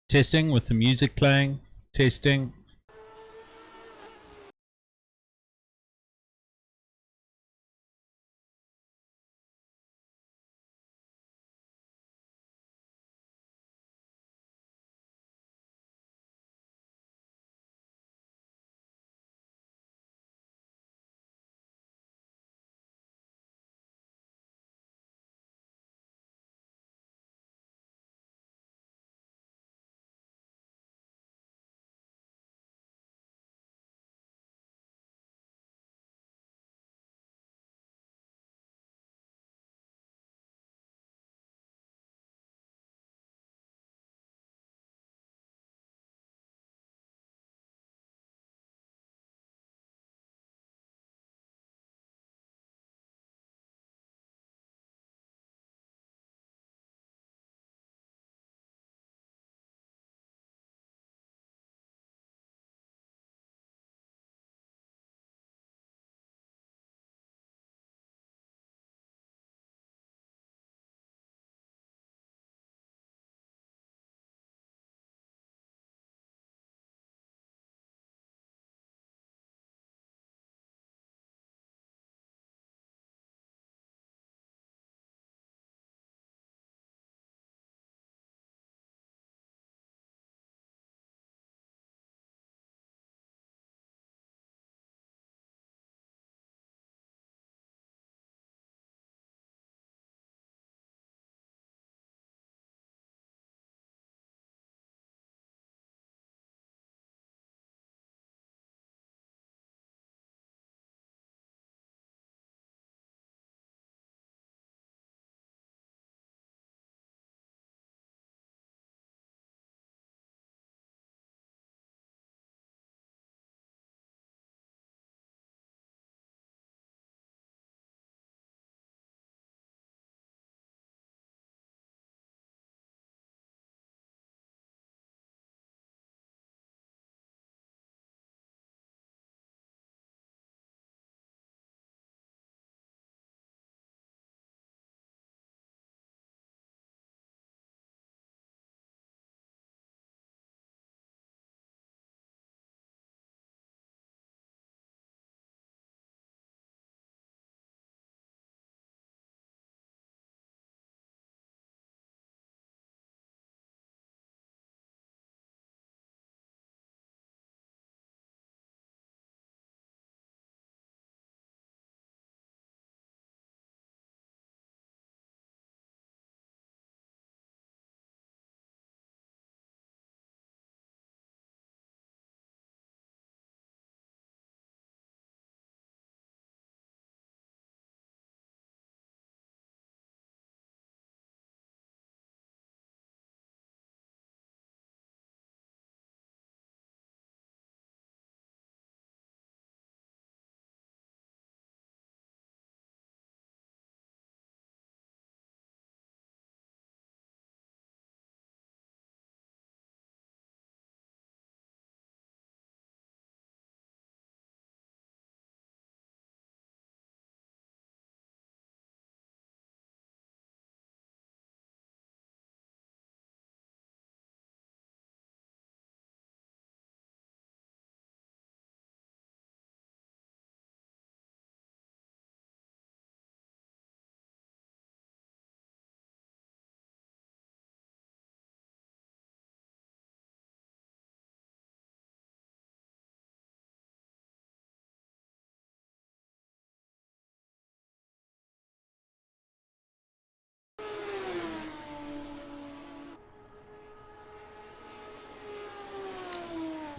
Testing with the music playing. Testing.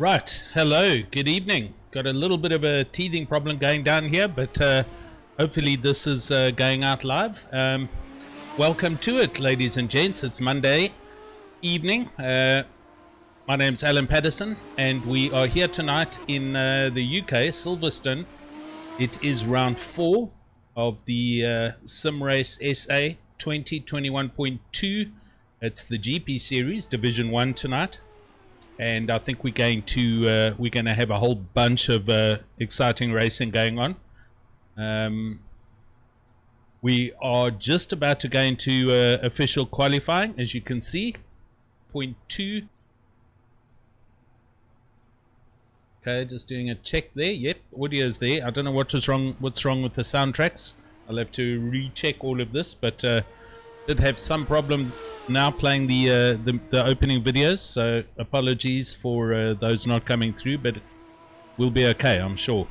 Right, hello, good evening. Got a little bit of a teething problem going down here, but hopefully this is going out live. Welcome to it, ladies and gents. It's Monday evening. My name's Alan Patterson, and we are here tonight in the UK, Silverstone. It is round 4 of the Sim Race SA 2021.2. It's the GP series, Division 1 tonight. And I think we're going to have a whole bunch of exciting racing going on. We are just about to go into official qualifying, as you can see. Point 2 Okay, just doing a check there. Yep, audio's there. I don't know what's wrong with the soundtracks. I'll have to recheck all of this, but did have some problem now playing the opening videos, so apologies for those not coming through, but we'll be okay, I'm sure.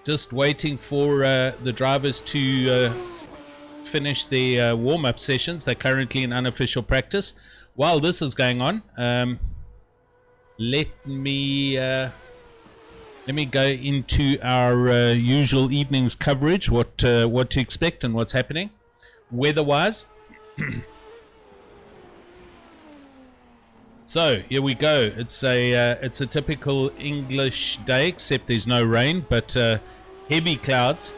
Just waiting for the drivers to finish their warm-up sessions. They're currently in unofficial practice. While this is going on, let me go into our usual evening's coverage. What to expect and what's happening weather-wise. So here we go. It's a typical English day, except there's no rain, but heavy clouds.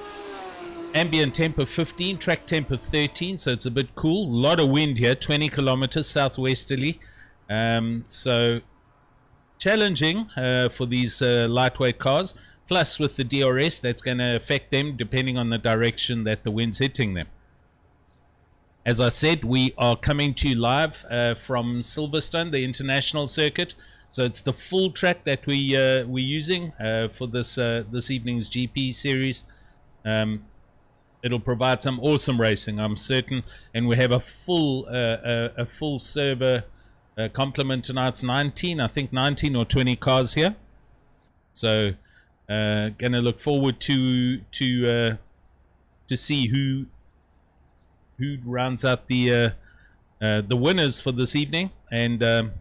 Ambient temp of 15, track temp of 13, so it's a bit cool. A lot of wind here, 20 kilometers southwesterly. So challenging for these lightweight cars. Plus with the DRS, that's going to affect them depending on the direction that the wind's hitting them. As I said, we are coming to you live from Silverstone, the international circuit. So it's the full track that we're using for this evening's GP series. It'll provide some awesome racing, I'm certain, and we have a full server complement tonight. It's 19, I think 19 or 20 cars here. So gonna look forward to see who rounds out the winners for this evening. And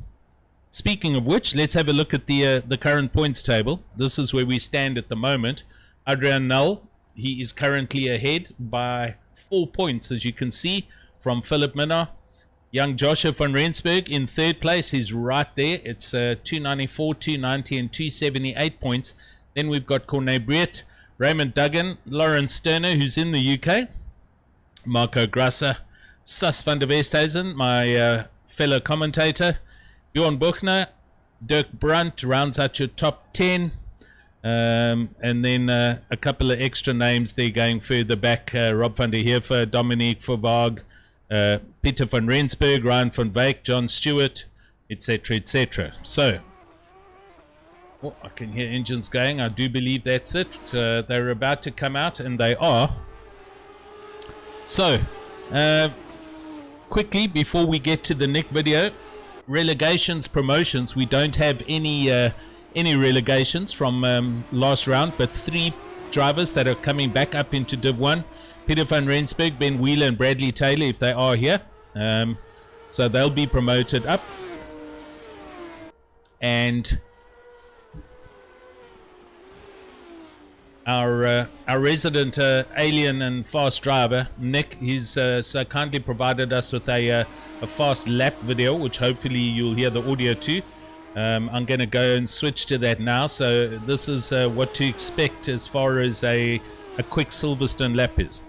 speaking of which, let's have a look at the current points table. This is where we stand at the moment. Adrian Null, he is currently ahead by 4 points, as you can see, from Philip Minnar. Young Joshua van Rensburg in third place. He's right there. It's 294, 290 and 278 points. Then we've got Corné Breet, Raymond Duggan, Lawrence Sterner, who's in the UK, Marco Grasser, Sus van der Westhuizen, my fellow commentator, Bjorn Buchner, Dirk Brunt rounds out your top 10. And then a couple of extra names there going further back. Rob van der Heever, Dominique Vervaag, Peter van Rensburg, Ryan van Wyk, John Stewart, etc., etc. So, oh, I can hear engines going. I do believe that's it. They're about to come out, and they are. So, quickly, before we get to the Nick video, Relegations Promotions, we don't have any relegations from last round, but 3 drivers that are coming back up into Div1. Peter van Rensburg, Ben Wheeler and Bradley Taylor, if they are here. So they'll be promoted up. And our resident alien and fast driver, Nick, he's so kindly provided us with a fast lap video, which hopefully you'll hear the audio too. I'm going to go and switch to that now. So this is what to expect as far as a quick Silverstone lap is.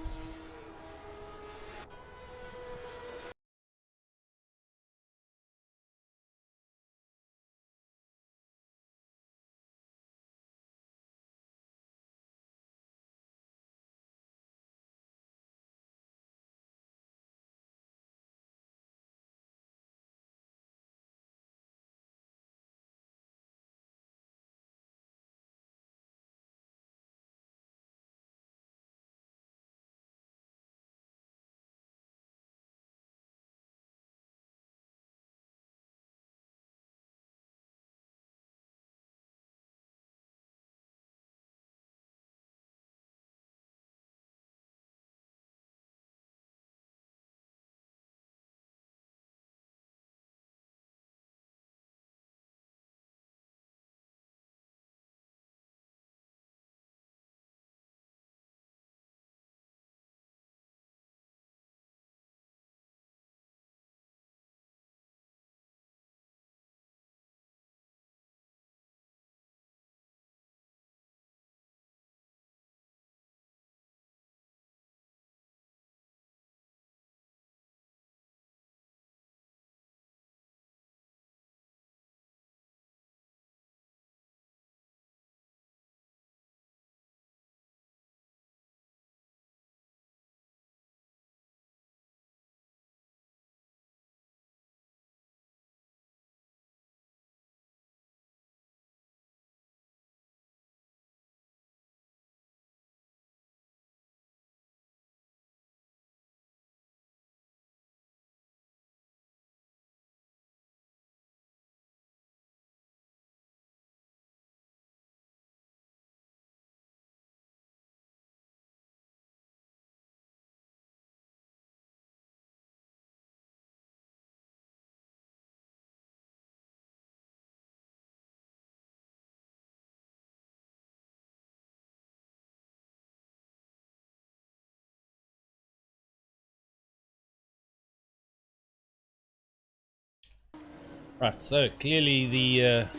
Right, so clearly there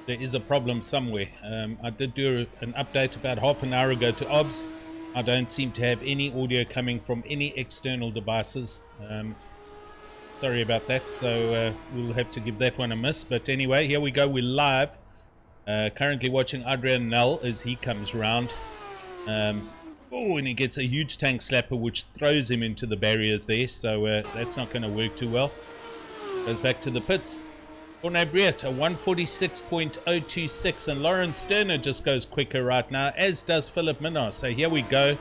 is a problem somewhere. I did do an update about half an hour ago to OBS. I don't seem to have any audio coming from any external devices. Sorry about that, so we'll have to give that one a miss. But anyway, here we go, we're live. Currently watching Adrian Null as he comes round. Oh, and he gets a huge tank slapper which throws him into the barriers there, so that's not going to work too well. Goes back to the pits. Cornabriet, a 146.026, and Lawrence Sterner just goes quicker right now, as does Philip Minnar. So here we go.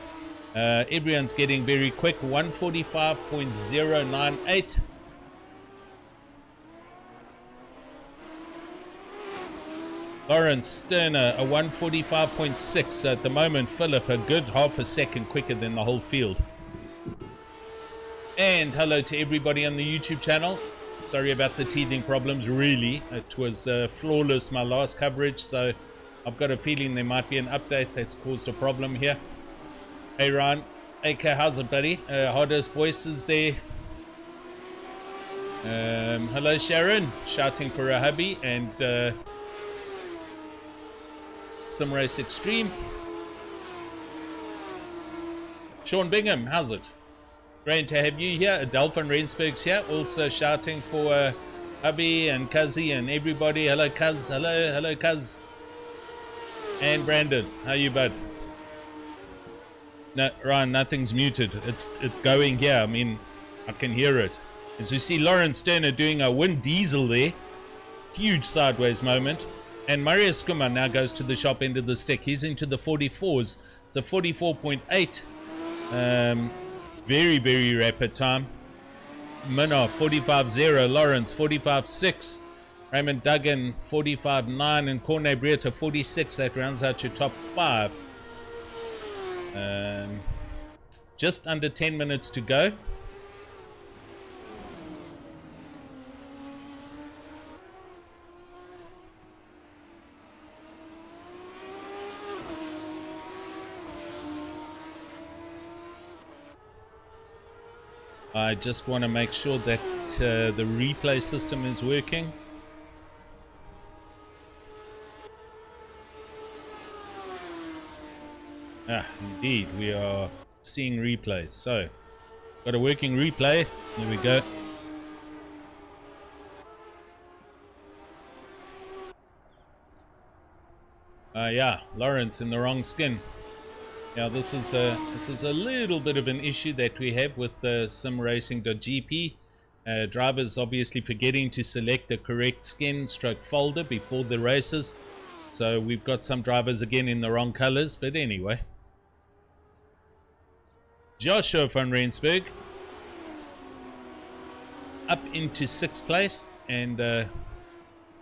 Everyone's getting very quick, 145.098. Lawrence Sterner, a 145.6. So at the moment, Philip, a good half a second quicker than the whole field. And hello to everybody on the YouTube channel. Sorry about the teething problems, really. It was flawless, my last coverage, so I've got a feeling there might be an update that's caused a problem here. Hey Ryan, AK, how's it, buddy? Hardest voices there. Hello Sharon, shouting for a hubby, and Sim Race Extreme. Sean Bingham, how's it? Great to have you here. Adele van Rensburg's here, also shouting for hubby and Cuzzy and everybody. Hello Cuz, hello Cuz. And Brandon, how you, bud? No, Ryan, nothing's muted. It's going here. I mean, I can hear it. As we see Lawrence Sterner doing a Win Diesel there. Huge sideways moment. And Marius Skuma now goes to the sharp end of the stick. He's into the 44s. It's a 44.8. Very, very rapid time. Minnar 45.0. Lawrence 45.6. Raymond Duggan 45.9. And Corne Brieta 46. That rounds out your top 5. Just under 10 minutes to go. I just want to make sure that the replay system is working. Indeed, we are seeing replays. So, got a working replay. There we go. Yeah, Lawrence in the wrong skin. Now this is a little bit of an issue that we have with simracing.gp. Drivers obviously forgetting to select the correct skin stroke folder before the races. So we've got some drivers again in the wrong colors, but anyway. Joshua van Rensburg up into 6th place and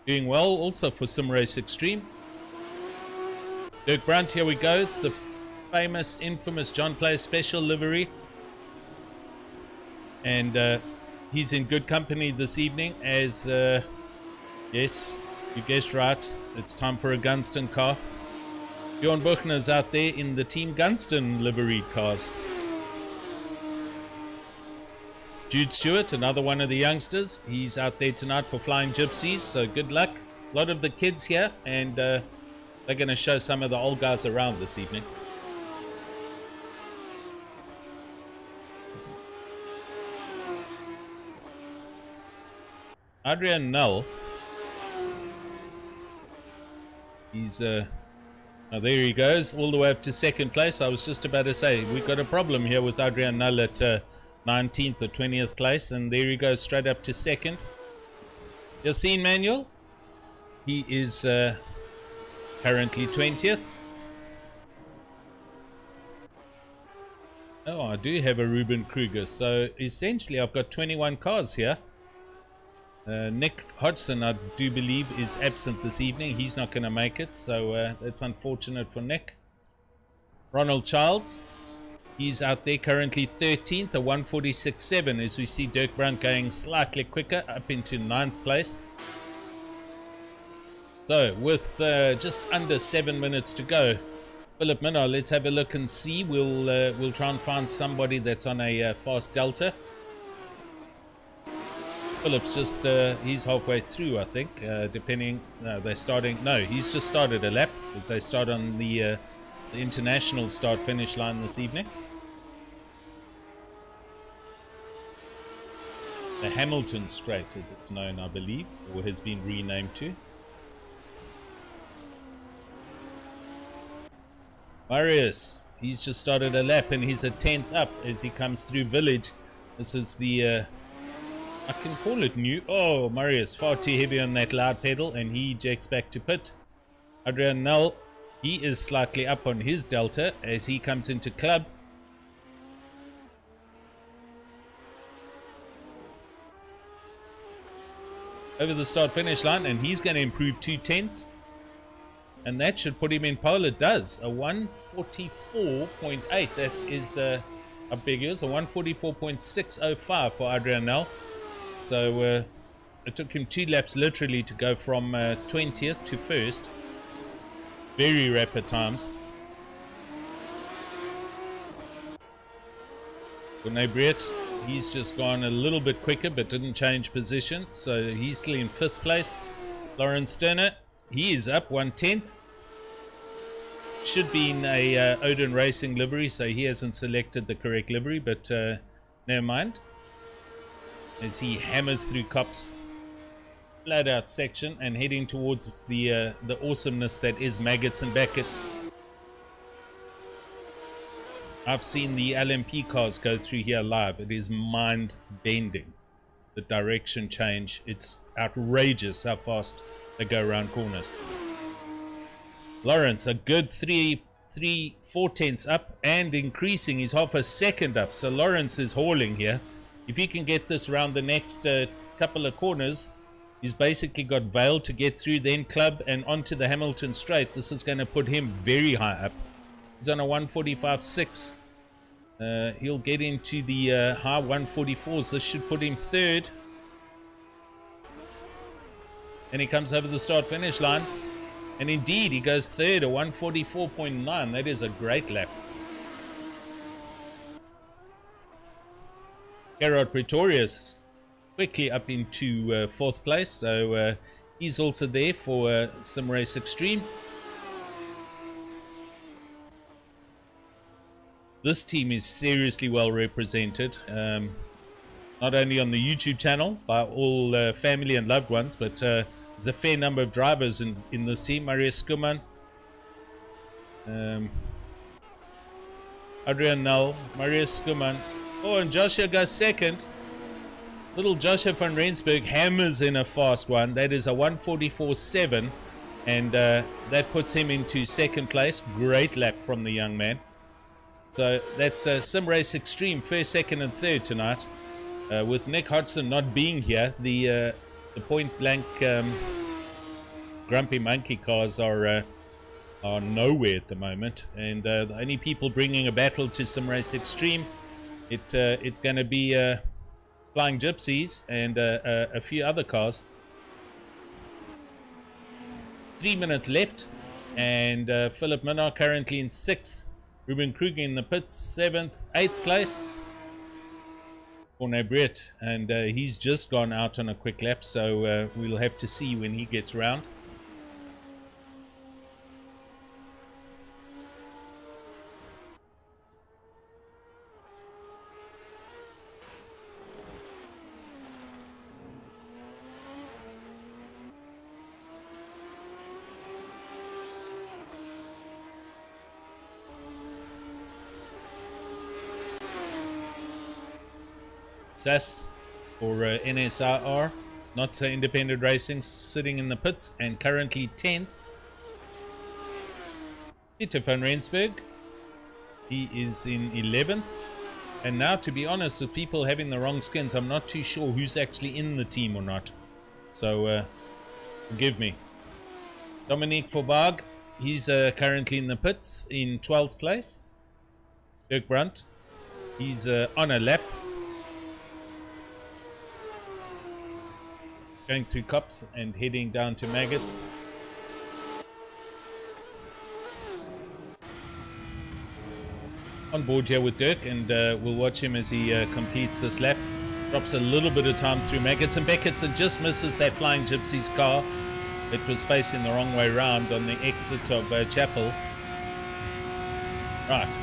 doing well also for Simrace Extreme. Dirk Brandt, here we go. It's the famous, infamous John Player Special livery, and he's in good company this evening as yes, you guessed right, it's time for a Gunston car. Bjorn Buchner's out there in the Team Gunston livery cars. Jude Stewart, another one of the youngsters, he's out there tonight for Flying Gypsies, so good luck. A lot of the kids here, and they're going to show some of the old guys around this evening. Adrian Null, he's oh, there he goes, all the way up to 2nd place. I was just about to say, we've got a problem here with Adrian Null at 19th or 20th place, and there he goes straight up to 2nd. Yassine Manuel, he is currently 20th. Oh, I do have a Ruben Kruger, so essentially I've got 21 cars here. Nick Hodgson, I do believe, is absent this evening. He's not going to make it, so that's unfortunate for Nick. Ronald Childs, he's out there currently 13th, a 146.7, as we see Dirk Brandt going slightly quicker up into 9th place. So with just under 7 minutes to go, Philip Minnar, let's have a look and see. We'll try and find somebody that's on a fast delta. Philip's just, he's halfway through, I think, depending, no, they're starting, no, he's just started a lap, as they start on the international start-finish line this evening. The Hamilton Straight, as it's known, I believe, or has been renamed to. Marius, he's just started a lap and he's a 10th up as he comes through Village. This is the, I can call it new. Oh, Marius, far too heavy on that loud pedal and he ejects back to pit. Adrian Null, he is slightly up on his delta as he comes into club. Over the start finish line, and he's going to improve 2/10, and that should put him in pole. It does a 144.8. that is a big a 144.605 for Adrian Null. So it took him 2 laps literally to go from 20th to 1st. Very rapid times. Rene Briet, he's just gone a little bit quicker but didn't change position, so he's still in 5th place. Lawrence Sterner, he is up 1/10. Should be in a Odin Racing livery, so he hasn't selected the correct livery, but never mind. As he hammers through Cop's flat out section and heading towards the awesomeness that is Maggots and Buckets. I've seen the LMP cars go through here live. It is mind-bending. The direction change, it's outrageous how fast they go around corners. Lawrence, a good 4/10 up and increasing. He's half a second up, so Lawrence is hauling here. If he can get this around the next couple of corners, he's basically got Vale to get through, then Club and onto the Hamilton Straight. This is going to put him very high up. He's on a 145.6. He'll get into the high 144s. This should put him 3rd. And he comes over the start finish line. And indeed, he goes 3rd, a 144.9. That is a great lap. Gerard Pretorius quickly up into 4th place. So he's also there for Sim Race Extreme. This team is seriously well represented, not only on the YouTube channel by all family and loved ones, but there's a fair number of drivers in this team. Marius Skuman, Adrian Null, Marius Skuman. Oh, and Joshua goes 2nd. Little Joshua van Rensburg hammers in a fast one. That is a 144.7, and that puts him into 2nd place. Great lap from the young man. So that's Sim Race Extreme, 1st, 2nd, and 3rd tonight. With Nick Hodgson not being here, the point blank Grumpy Monkey cars are nowhere at the moment, and the only people bringing a battle to Sim Race Extreme, it's going to be Flying Gypsies and a few other cars. 3 minutes left, and Philip Minnar currently in 6th. Ruben Kruger in the pits, 7th, 8th place. Rene Briet, and he's just gone out on a quick lap, so we'll have to see when he gets round. SAS or NSRR, not Independent Racing, sitting in the pits and currently 10th. Peter van Rensburg, he is in 11th. And now, to be honest, with people having the wrong skins, I'm not too sure who's actually in the team or not. So forgive me. Dominique Forbarg, he's currently in the pits in 12th place. Dirk Brandt, he's on a lap. Going through Cops and heading down to Maggots. On board here with Dirk, and we'll watch him as he completes this lap. Drops a little bit of time through Maggots and Beckett's and just misses that Flying Gypsy's car. It was facing the wrong way round on the exit of Chapel. Right,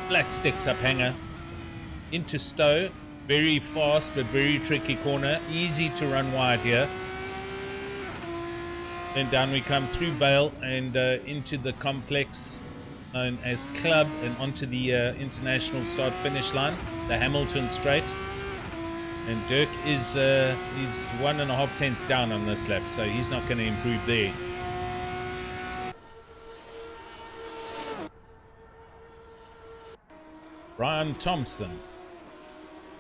flat sticks up hanger into Stowe. Very fast but very tricky corner. Easy to run wide here. Then down we come through Vale and into the complex known as Club and onto the international start finish line, the Hamilton Straight. And Dirk is he's 1.5 tenths down on this lap, so he's not going to improve there. Byron Thompson,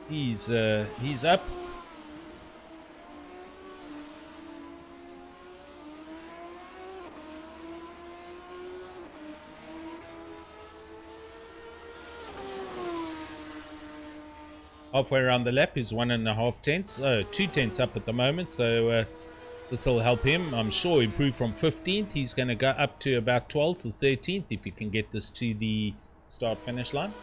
he's up. Halfway around the lap is 1.5 tenths, 2 tenths up at the moment, so this will help him, I'm sure, improve from 15th. He's going to go up to about 12th or 13th if he can get this to the start finish line.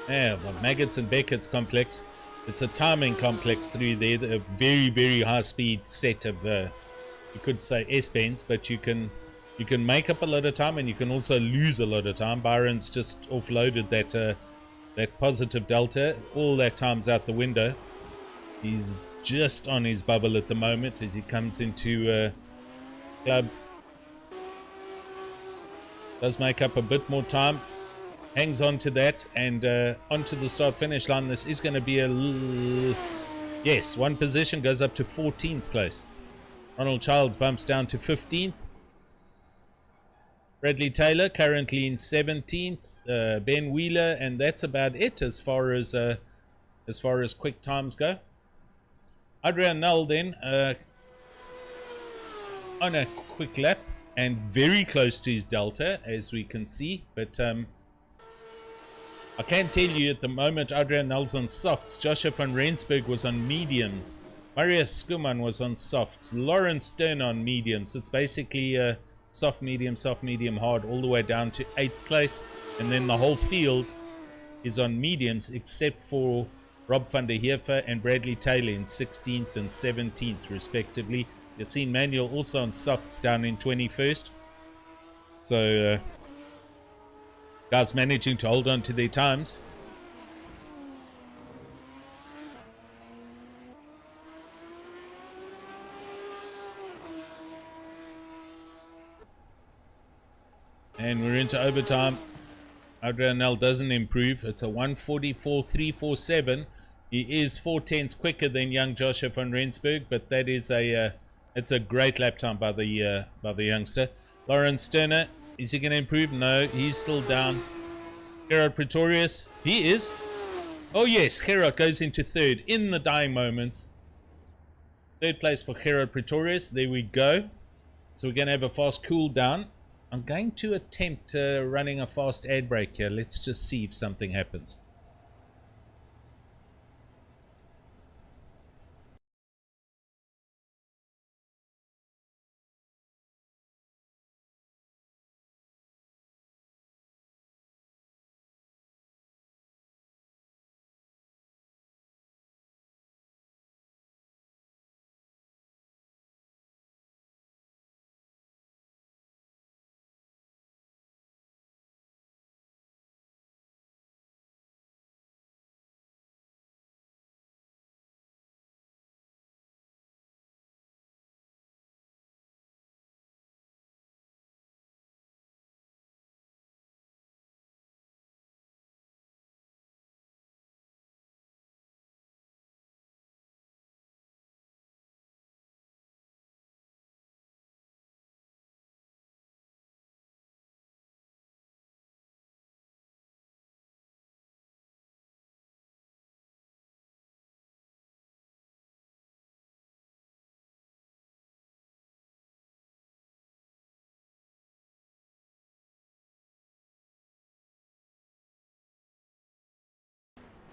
Yeah, well, Maggots and Beckett's complex. It's a timing complex through there. A very, very high speed set of, you could say S-bends, but you can make up a lot of time and you can also lose a lot of time. Byron's just offloaded that positive delta. All that time's out the window. He's just on his bubble at the moment as he comes into Club. Does make up a bit more time. Hangs on to that and onto the start finish line. This is going to be yes, one position goes up to 14th place. Ronald Childs bumps down to 15th. Bradley Taylor currently in 17th. Ben Wheeler, and that's about it as far as quick times go. Adrian Null then on a quick lap and very close to his delta, as we can see, but I can tell you at the moment Adrian Null's on softs. Joshua van Rensburg was on mediums. Marius Skuman was on softs. Lawrence Stern on mediums. It's basically soft, medium, hard, all the way down to 8th place. And then the whole field is on mediums, except for Rob van der Heever and Bradley Taylor in 16th and 17th, respectively. Yassine Manuel also on softs down in 21st. So, guys managing to hold on to their times. And we're into overtime. Adrianel doesn't improve. It's a 1:44.347. He is 4 tenths quicker than young Joshua van Rensburg, but that is it's a great lap time by the youngster. Lawrence Sterner, is he going to improve? No, he's still down. Gerard Pretorius, he is. Oh yes, Gerard goes into 3rd in the dying moments. 3rd place for Gerard Pretorius. There we go. So we're going to have a fast cool down. I'm going to attempt running a fast ad break here. Let's just see if something happens.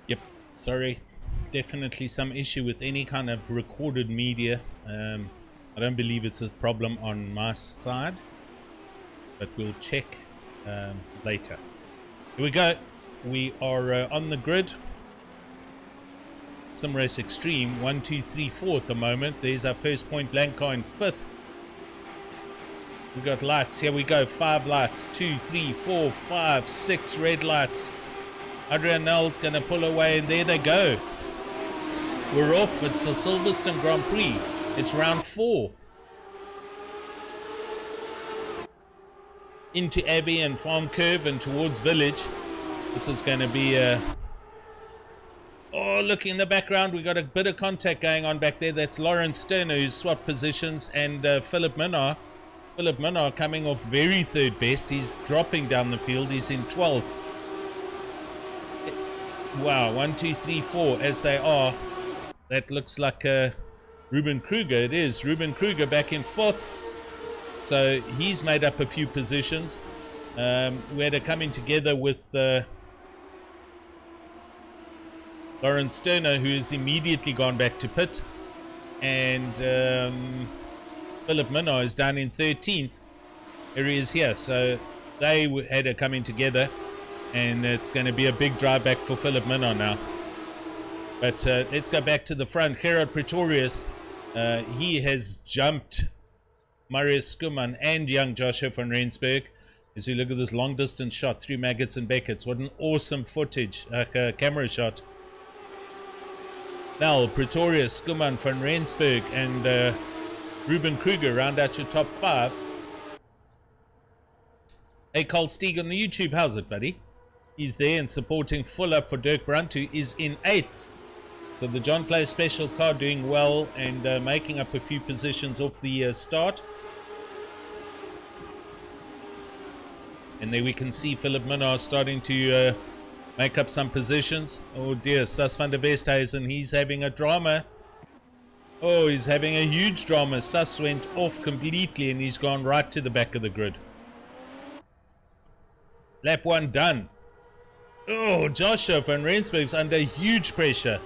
Yep, sorry. Definitely some issue with any kind of recorded media. I don't believe it's a problem on my side, but we'll check later. Here we go. We are on the grid. SimRace Extreme 1, 2, 3, 4 at the moment. There's our first point blank car in 5th. We got lights. Here we go. 5 lights. 2, 3, 4, 5, 6 red lights. Adrian Nell's going to pull away, and there they go. We're off. It's the Silverstone Grand Prix. It's round 4. Into Abbey and Farm Curve and towards Village. This is going to be a... Oh, look in the background. We got a bit of contact going on back there. That's Lawrence Sterner who's swapped positions, and Philip Minnar. Philip Minnar coming off very third best. He's dropping down the field. He's in 12th. Wow, 1, 2, 3, 4 as they are. That looks like Ruben Kruger. It is Ruben Kruger back in 4th. So he's made up a few positions. We had a coming together with Lawrence Sterner, who has immediately gone back to pit. And Philip Minnar is down in 13th. Here he is here. So they had a coming together. And it's going to be a big drive back for Philip Minnar now. But let's go back to the front. Gerard Pretorius, he has jumped Marius Skuman and young Joshua van Rensburg. As we look at this long distance shot through Maggots and Beckett's. What an awesome footage, camera shot. Now, Pretorius, Skuman, van Rensburg, and Ruben Kruger round out your top 5. Hey, Carl Steeg on the YouTube, how's it, buddy? He's there and supporting full up for Dirk Brunt, who is in 8th. So the John Plays special car doing well and making up a few positions off the start. And there we can see Philip Minnar starting to make up some positions. Oh dear, Sas van der Westhuizen, he's having a drama. Oh, he's having a huge drama. Sas went off completely and he's gone right to the back of the grid. Lap 1 done. Oh, Joshua van Rensburg's under huge pressure.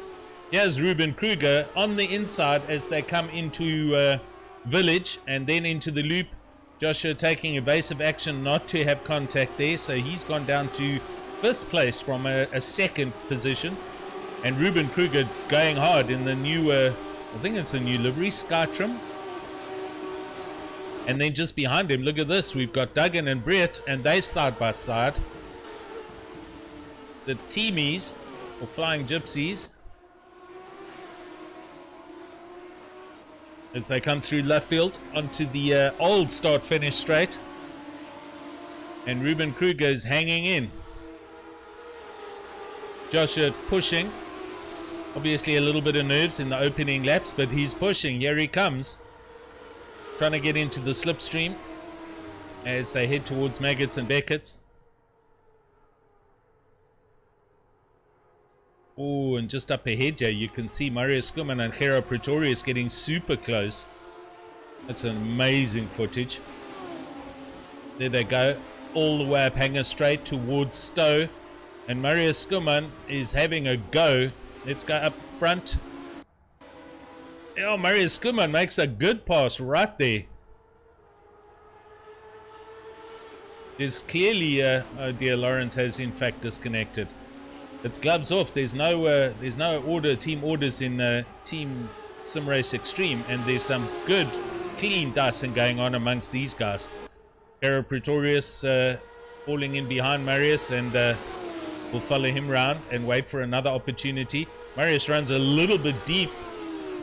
Here's Ruben Kruger on the inside as they come into Village and then into the loop. Joshua taking evasive action not to have contact there, so he's gone down to 5th place from a 2nd position. And Ruben Kruger going hard in the new, I think it's the new livery, Skytrim. And then just behind him, look at this, we've got Duggan and Brett, and they side by side. The Teamies, or Flying Gypsies, as they come through Luffield onto the old start-finish straight. And Ruben Kruger is hanging in. Joshua pushing. Obviously a little bit of nerves in the opening laps, but he's pushing. Here he comes. Trying to get into the slipstream as they head towards Maggots and Beckett's. Oh, and just up ahead here, you can see Marius Skuman and Gerard Pretorius getting super close. That's an amazing footage. There they go, all the way up Hanger Straight towards Stowe. And Marius Skuman is having a go. Let's go up front. Oh, Marius Skuman makes a good pass right there. There's clearly, oh dear, Lawrence has in fact disconnected. It's gloves off. There's no order, team orders in Team SimRace Extreme, and there's some good, clean dicing going on amongst these guys. Gerard Pretorius falling in behind Marius, and we'll follow him round and wait for another opportunity. Marius runs a little bit deep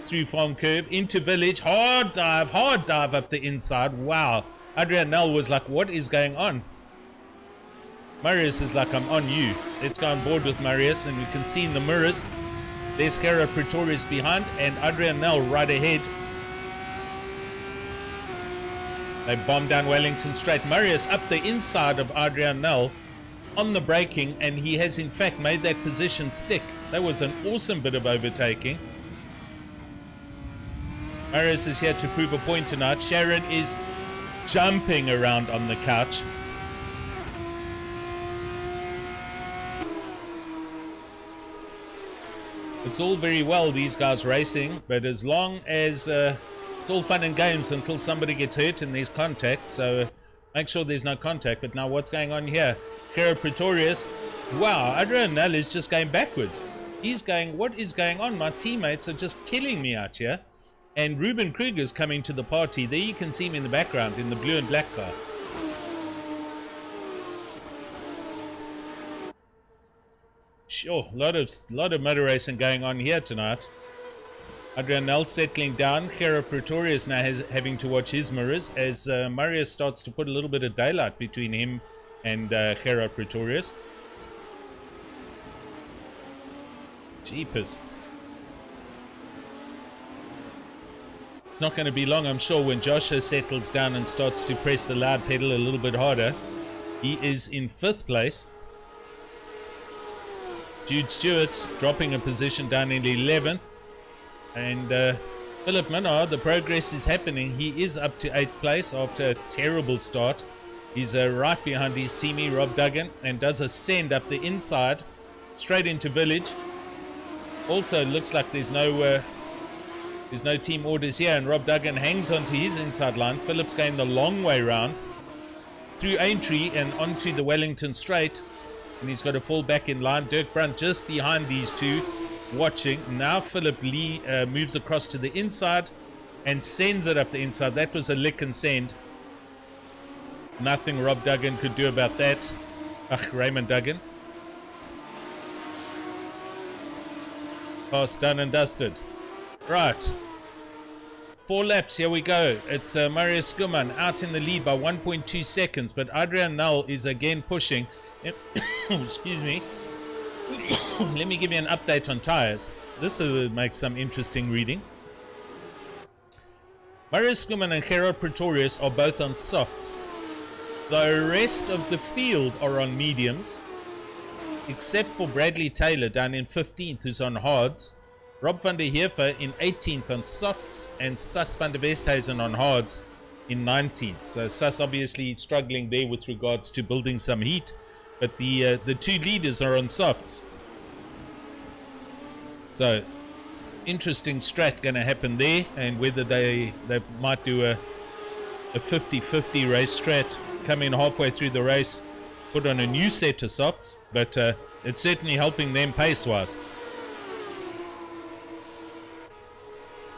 through Farm Curve into Village. Hard dive up the inside. Wow. Adrian Nell was like, what is going on? Marius is like, I'm on you. Let's go on board with Marius, and we can see in the mirrors, there's Gerard Pretorius behind and Adrian Nell right ahead. They bomb down Wellington Straight. Marius up the inside of Adrian Nell on the braking, and he has in fact made that position stick. That was an awesome bit of overtaking. Marius is here to prove a point tonight. Sharon is jumping around on the couch. It's all very well these guys racing, but as long as It's all fun and games until somebody gets hurt and there's contact, so make sure there's no contact. But now what's going on here? Hero Pretorius. Wow, Adrian Nell is just going backwards. He's going, what is going on? My teammates are just killing me out here. And Ruben Kruger's coming to the party. There you can see him in the background in the blue and black car. Sure, a lot of motor racing going on here tonight. Adrian Nell settling down. Hero Pretorius now having to watch his mirrors as Marius starts to put a little bit of daylight between him and Hero Pretorius. Jeepers. It's not going to be long, I'm sure, when Joshua settles down and starts to press the loud pedal a little bit harder. He is in 5th place. Jude Stewart dropping a position down in 11th. And Philip Minard, the progress is happening. He is up to 8th place after a terrible start. He's right behind his teammate, Rob Duggan, and does a send up the inside, straight into Village. Also, looks like there's no team orders here, and Rob Duggan hangs onto his inside line. Philip's going the long way round through Aintree and onto the Wellington Straight, and he's got to fall back in line. Dirk Brunt just behind these two, watching. Now Philip Lee moves across to the inside and sends it up the inside. That was a lick and send. Nothing Rob Duggan could do about that. Raymond Duggan. Pass done and dusted. Right. 4 laps, here we go. It's Marius Skuman out in the lead by 1.2 seconds, but Adrian Null is again pushing. Excuse me. Let me give you an update on tires. This will make some interesting reading. Marius Skuman and Gerard Pretorius are both on softs. The rest of the field are on mediums, except for Bradley Taylor down in 15th, who's on hards. Rob van der Heever in 18th on softs, and Sas van der Westhuizen on hards in 19th. So Sas obviously struggling there with regards to building some heat, but the two leaders are on softs. So interesting strat going to happen there, and whether they might do a 50-50 race strat, come in halfway through the race, put on a new set of softs, but it's certainly helping them pace-wise.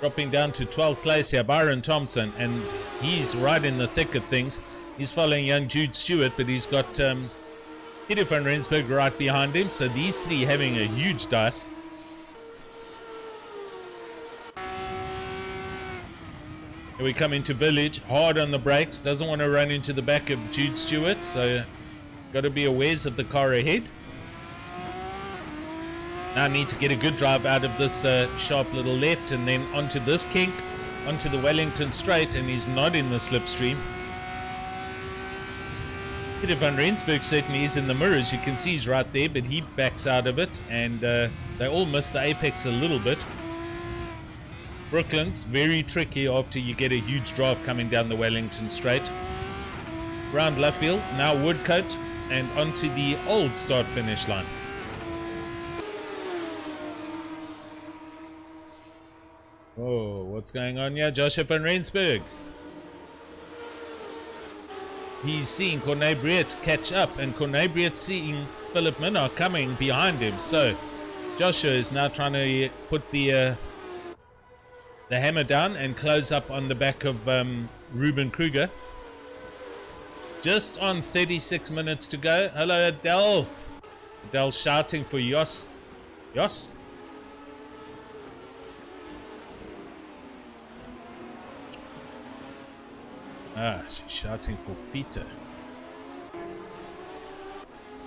Dropping down to 12th place here, Byron Thompson, and he's right in the thick of things. He's following young Jude Stewart, but he's got Peter van Rensburg right behind him, so these three having a huge dice. Here we come into Village, hard on the brakes, doesn't want to run into the back of Jude Stewart, so got to be aware of the car ahead. Now need to get a good drive out of this sharp little left, and then onto this kink, onto the Wellington Straight, and he's not in the slipstream. Peter van Rensburg certainly is in the mirrors, you can see he's right there, but he backs out of it, and they all miss the apex a little bit. Brooklands, very tricky after you get a huge drive coming down the Wellington Straight. Round Luffield, now Woodcote, and onto the old start-finish line. Oh, what's going on here? Joshua van Rensburg. He's seeing Corne Briet catch up, and Corne Briet seeing Philip Minnar coming behind him. So Joshua is now trying to put the hammer down and close up on the back of Ruben Kruger. Just on 36 minutes to go. Hello, Adele. Adele shouting for Jos. Jos? Ah, she's shouting for Peter.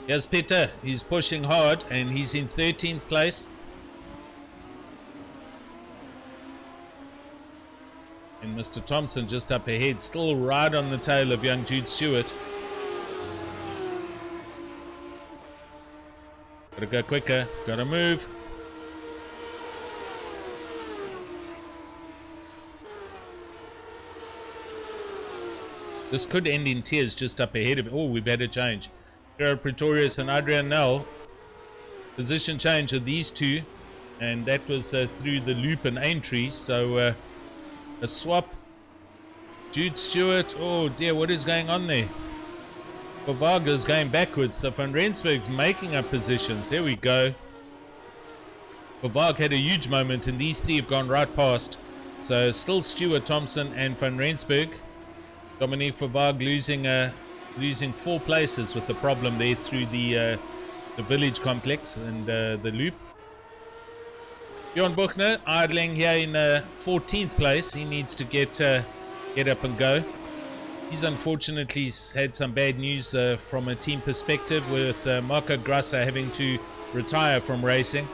Here's Peter. He's pushing hard, and he's in 13th place. And Mr. Thompson just up ahead, still right on the tail of young Jude Stewart. Gotta go quicker, gotta move. This could end in tears just up ahead of it. Oh, we've had a change. Gerard Pretorius and Adrian Nell. Position change of these two. And that was through the loop and Aintree. So A swap. Jude Stewart. Oh dear, what is going on there? Varga's going backwards, so Van Rensburg's making up positions. There we go. Varg had a huge moment, and these three have gone right past. So still Stewart, Thompson, and Van Rensburg. Dominique Varg losing 4 places with the problem there through the village complex and the loop. Bjorn Buchner idling here in 14th place. He needs to get up and go. He's unfortunately had some bad news from a team perspective, with Marco Grasser having to retire from racing.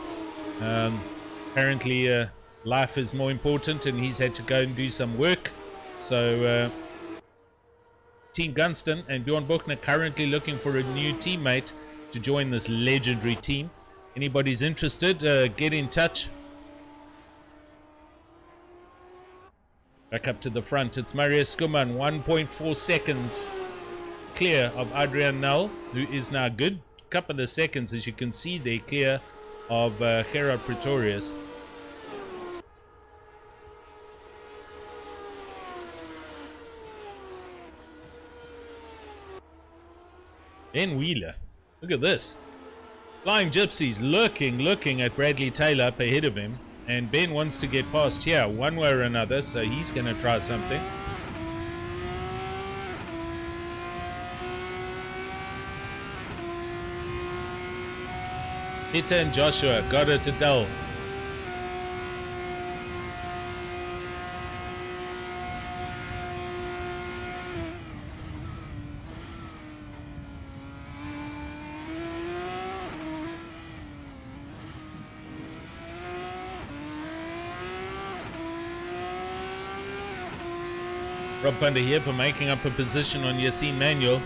Apparently life is more important and he's had to go and do some work. So Team Gunston and Bjorn Buchner currently looking for a new teammate to join this legendary team. Anybody's interested, get in touch. Back up to the front, it's Marius Skuman, 1.4 seconds clear of Adrian Null, who is now good. Couple of seconds, as you can see there, clear of Gerard Pretorius. Ben Wheeler, look at this. Flying Gypsies looking at Bradley Taylor up ahead of him. And Ben wants to get past here one way or another, so he's going to try something. Peter and Joshua got it to Dell. Rob Thunder here for making up a position on Yassine Manuel.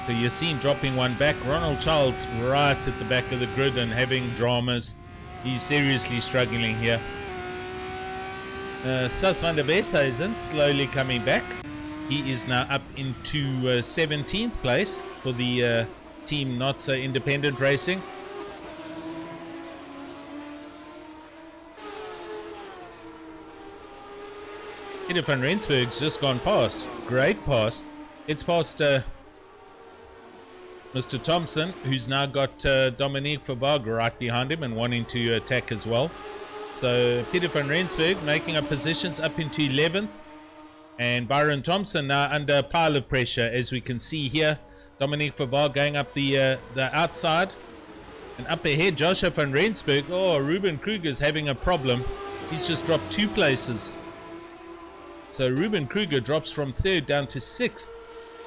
So Yassine dropping one back. Ronald Charles right at the back of the grid and having dramas. He's seriously struggling here. Sas van der Westhuizen slowly coming back. He is now up into 17th place for the team Not So Independent Racing. Peter van Rensburg's just gone past. Great pass. It's past Mr. Thompson, who's now got Dominique Vervaag right behind him and wanting to attack as well. So Peter van Rensburg making up positions up into 11th. And Byron Thompson now under a pile of pressure, as we can see here. Dominique Vervaag going up the outside. And up ahead, Joshua van Rensburg. Oh, Ruben Kruger's having a problem. He's just dropped 2 places. So Ruben Kruger drops from 3rd down to 6th.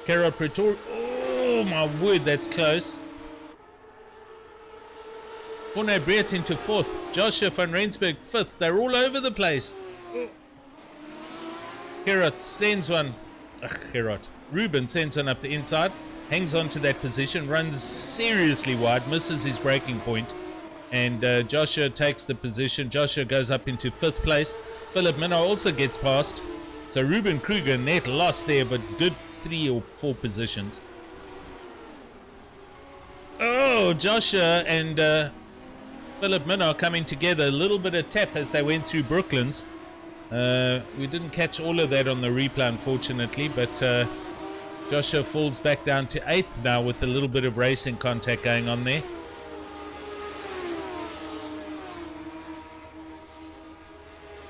Kara Pretor. Oh my word, that's close. Corne Breert into 4th. Joshua van Rensburg 5th. They're all over the place. Gerard sends one. Ruben sends one up the inside. Hangs on to that position. Runs seriously wide. Misses his braking point. And Joshua takes the position. Joshua goes up into 5th place. Philip Minnow also gets past. So Ruben Kruger net lost there, but good 3 or 4 positions. Oh, Joshua and Philip Minnow coming together. A little bit of tap as they went through Brooklands. We didn't catch all of that on the replay, unfortunately, but Joshua falls back down to 8th now with a little bit of racing contact going on there.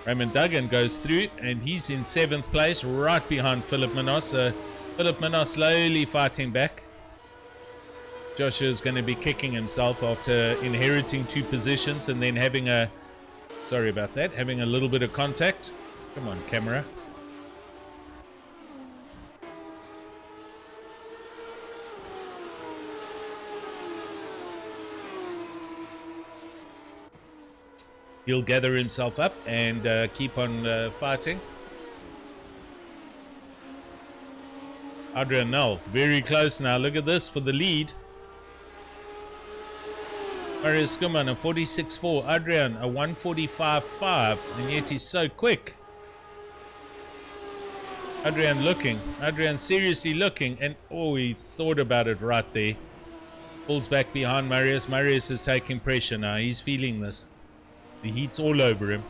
Raymond Duggan goes through and he's in 7th place right behind Philip Minos. Philip Minos slowly fighting back. Joshua's going to be kicking himself after inheriting 2 positions and then having a, sorry about that, having a little bit of contact. Come on, camera. He'll gather himself up and keep on fighting. Adrian Null, very close now. Look at this for the lead. Marius Skuman, a 46.4. Adrian, a 145.5. And yet he's so quick. Adrian looking. Adrian seriously looking. And oh, he thought about it right there. Pulls back behind Marius. Marius is taking pressure now. He's feeling this. The heat's all over him.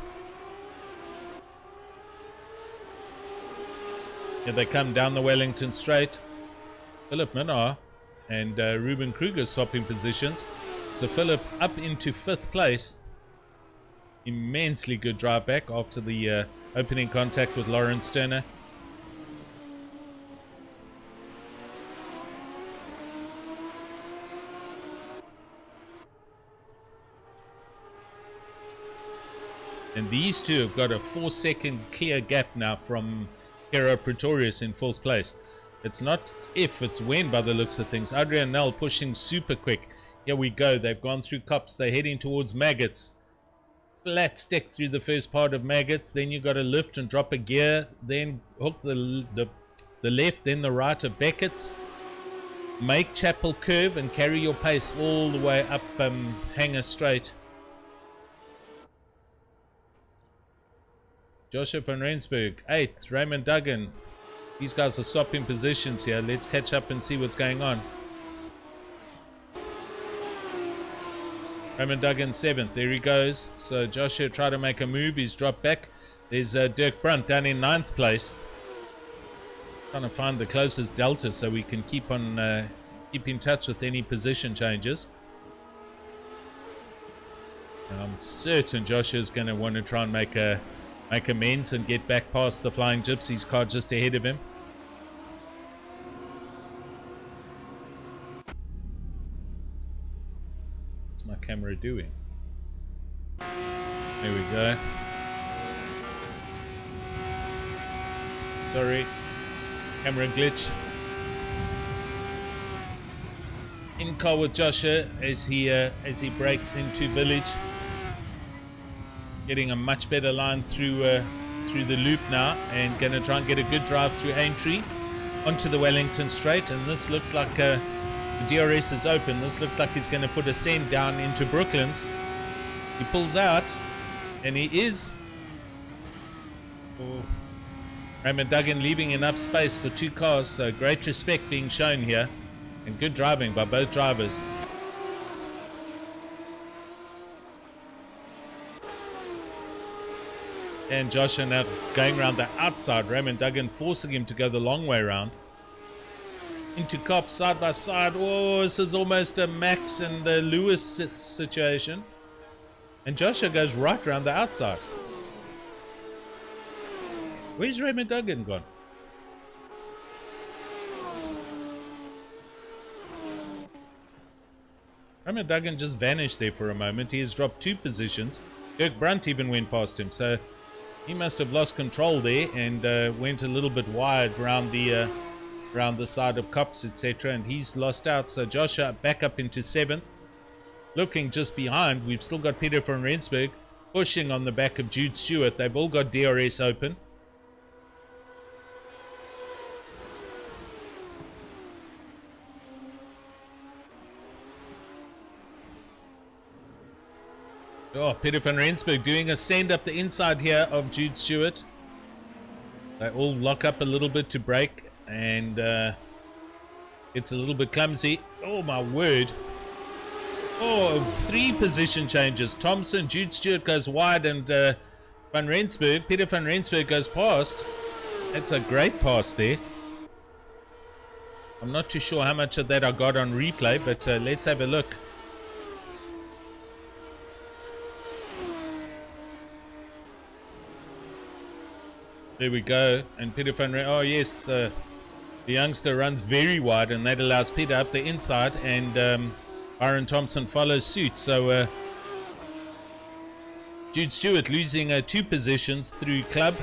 Here they come down the Wellington Straight. Philip Minnar and Ruben Kruger swapping positions. So Philip up into 5th place. Immensely good drive back after the opening contact with Lawrence Turner. And these two have got a 4-second clear gap now from Hero Pretorius in 4th place. It's not if, it's when by the looks of things. Adrian Nell pushing super quick. Here we go. They've gone through Cops. They're heading towards Maggots. Flat stick through the first part of Maggots. Then you got to lift and drop a gear. Then hook the left, then the right of Beckett's. Make Chapel curve and carry your pace all the way up Hanger Straight. Joshua van Rensburg, 8th. Raymond Duggan. These guys are swapping positions here. Let's catch up and see what's going on. Raymond Duggan 7th. There he goes. So Joshua tried to make a move. He's dropped back. There's Dirk Brunt down in 9th place. Trying to find the closest delta so we can keep in touch with any position changes. And I'm certain Joshua's going to want to try and make amends and get back past the Flying Gypsies car just ahead of him. What's my camera doing? There we go. Sorry, camera glitch. In car with Joshua as he breaks into Village. Getting a much better line through the loop now, and going to try and get a good drive through Aintree onto the Wellington Straight. And this looks like the DRS is open. This looks like he's going to put a send down into Brooklands. He pulls out, and he is. Oh, Raymond Duggan leaving enough space for 2 cars. So great respect being shown here, and good driving by both drivers. And Joshua now going around the outside. Raymond Duggan forcing him to go the long way around. Into Cops side by side. Oh, this is almost a Max and Lewis situation. And Joshua goes right around the outside. Where's Raymond Duggan gone? Raymond Duggan just vanished there for a moment. He has dropped 2 positions. Dirk Brunt even went past him. So he must have lost control there and went a little bit wide around the side of Cops, etc. And he's lost out. So Joshua back up into 7th. Looking just behind, we've still got Peter van Rensburg pushing on the back of Jude Stewart. They've all got DRS open. Oh, Peter van Rensburg doing a send up the inside here of Jude Stewart. They all lock up a little bit to brake, and it's a little bit clumsy. Oh my word. Oh, 3 position changes. Thompson, Jude Stewart goes wide, and Peter van Rensburg goes past. That's a great pass there. I'm not too sure how much of that I got on replay, but let's have a look. There we go, and Peter van Rensburg, oh yes, the youngster runs very wide, and that allows Peter up the inside, and Byron Thompson follows suit. So Jude Stewart losing 2 positions through club.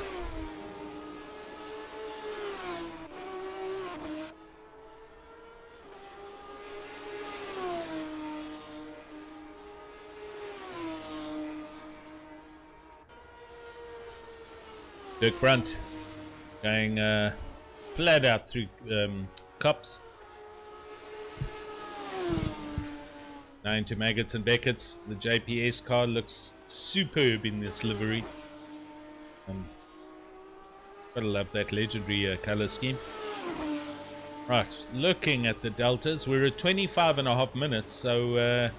Dirk Brunt going flat out through Cops. Now into Maggots and Beckett's. The JPS car looks superb in this livery. Gotta love that legendary color scheme. Right, looking at the deltas, we're at 25.5 minutes, so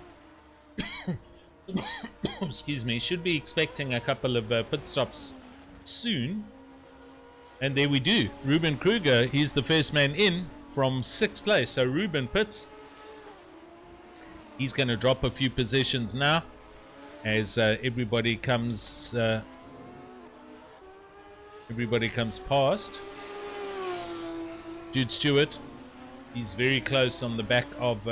excuse me, should be expecting a couple of pit stops soon, And there we do. Ruben Kruger, he's the first man in from 6th place. So Ruben pits. He's going to drop a few positions now as everybody comes past. Jude Stewart, he's very close on the back of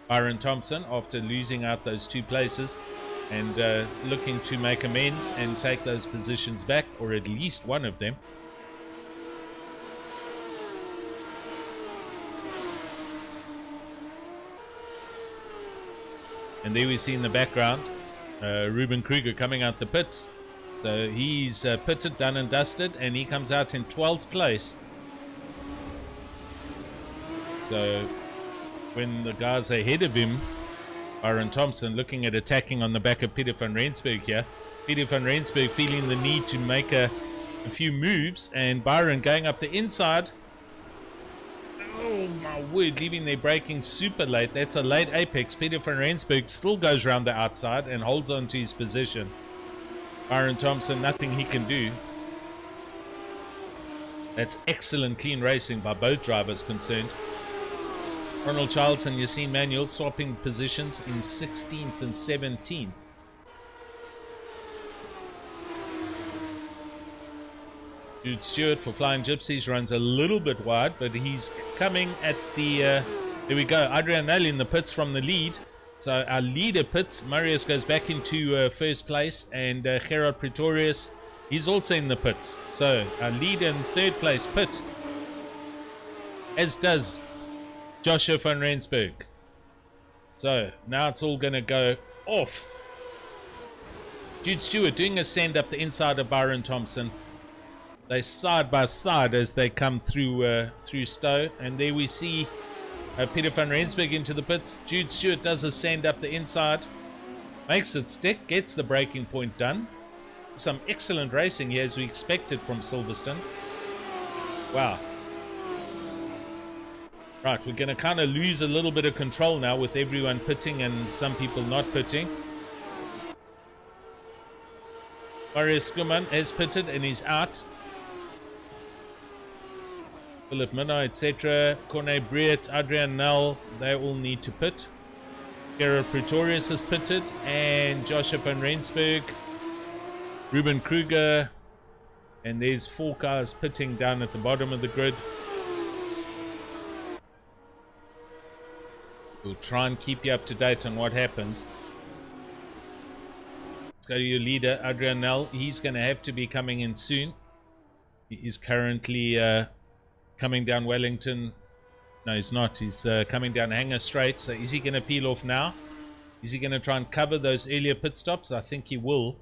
Byron Thompson after losing out those 2 places, and looking to make amends and take those positions back, or at least one of them. And there we see in the background Ruben Kruger coming out the pits. So he's pitted, done and dusted, and he comes out in 12th place. So when the guys ahead of him, Byron Thompson, looking at attacking on the back of Peter van Rensburg here. Peter van Rensburg feeling the need to make a few moves, and Byron going up the inside. Oh my word, leaving their braking super late. That's a late apex. Peter van Rensburg still goes around the outside and holds on to his position. Byron Thompson, nothing he can do. That's excellent clean racing by both drivers concerned. Ronald Childs and Yassine Manuel swapping positions in 16th and 17th. Jude Stewart for Flying Gypsies runs a little bit wide, but he's coming at the... there we go, Adrian Nell in the pits from the lead. So our leader pits. Marius goes back into first place, and Gerard Pretorius, he's also in the pits. So our leader in 3rd place pit, as does Joshua van Rensburg. So now it's all going to go off. Jude Stewart doing a send up the inside of Byron Thompson. They side by side as they come through Stowe, and there we see Peter van Rensburg into the pits. Jude Stewart does a send up the inside, makes it stick, gets the braking point done. Some excellent racing here as we expected from Silverstone. Wow. Right, we're going to kind of lose a little bit of control now with everyone pitting and some people not pitting. Marius Skuman has pitted and he's out. Philip Minna, etc. Corne Breet, Adrian Nell, they all need to pit. Gerard Pretorius has pitted, and Joshua van Rensburg, Ruben Kruger, and there's 4 cars pitting down at the bottom of the grid. We'll try and keep you up to date on what happens. Let's go to your leader, Adrian Nell. He's going to have to be coming in soon. He is currently coming down Wellington. No, he's not. He's coming down Hanger Straight. So is he going to peel off now? Is he going to try and cover those earlier pit stops? I think he will.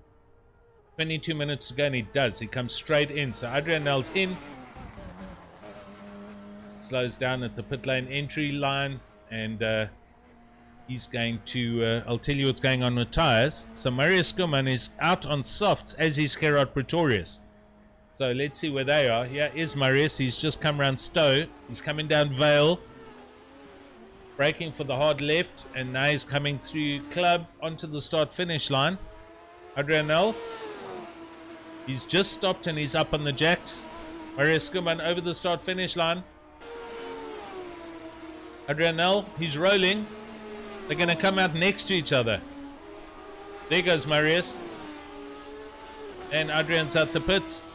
22 minutes to go, and he does. He comes straight in. So Adrian Nell's in. Slows down at the pit lane entry line. And he's going to, I'll tell you what's going on with tires. So Marius Skuman is out on softs, as is Gerard Pretorius. So let's see where they are. Here is Marius. He's just come around Stowe. He's coming down Vale. Braking for the hard left. And now he's coming through Club onto the start-finish line. Adrian Nell. He's just stopped and he's up on the jacks. Marius Skuman over the start-finish line. Adrian Nell, he's rolling. They're going to come out next to each other. There goes Marius. And Adrian's at the pits.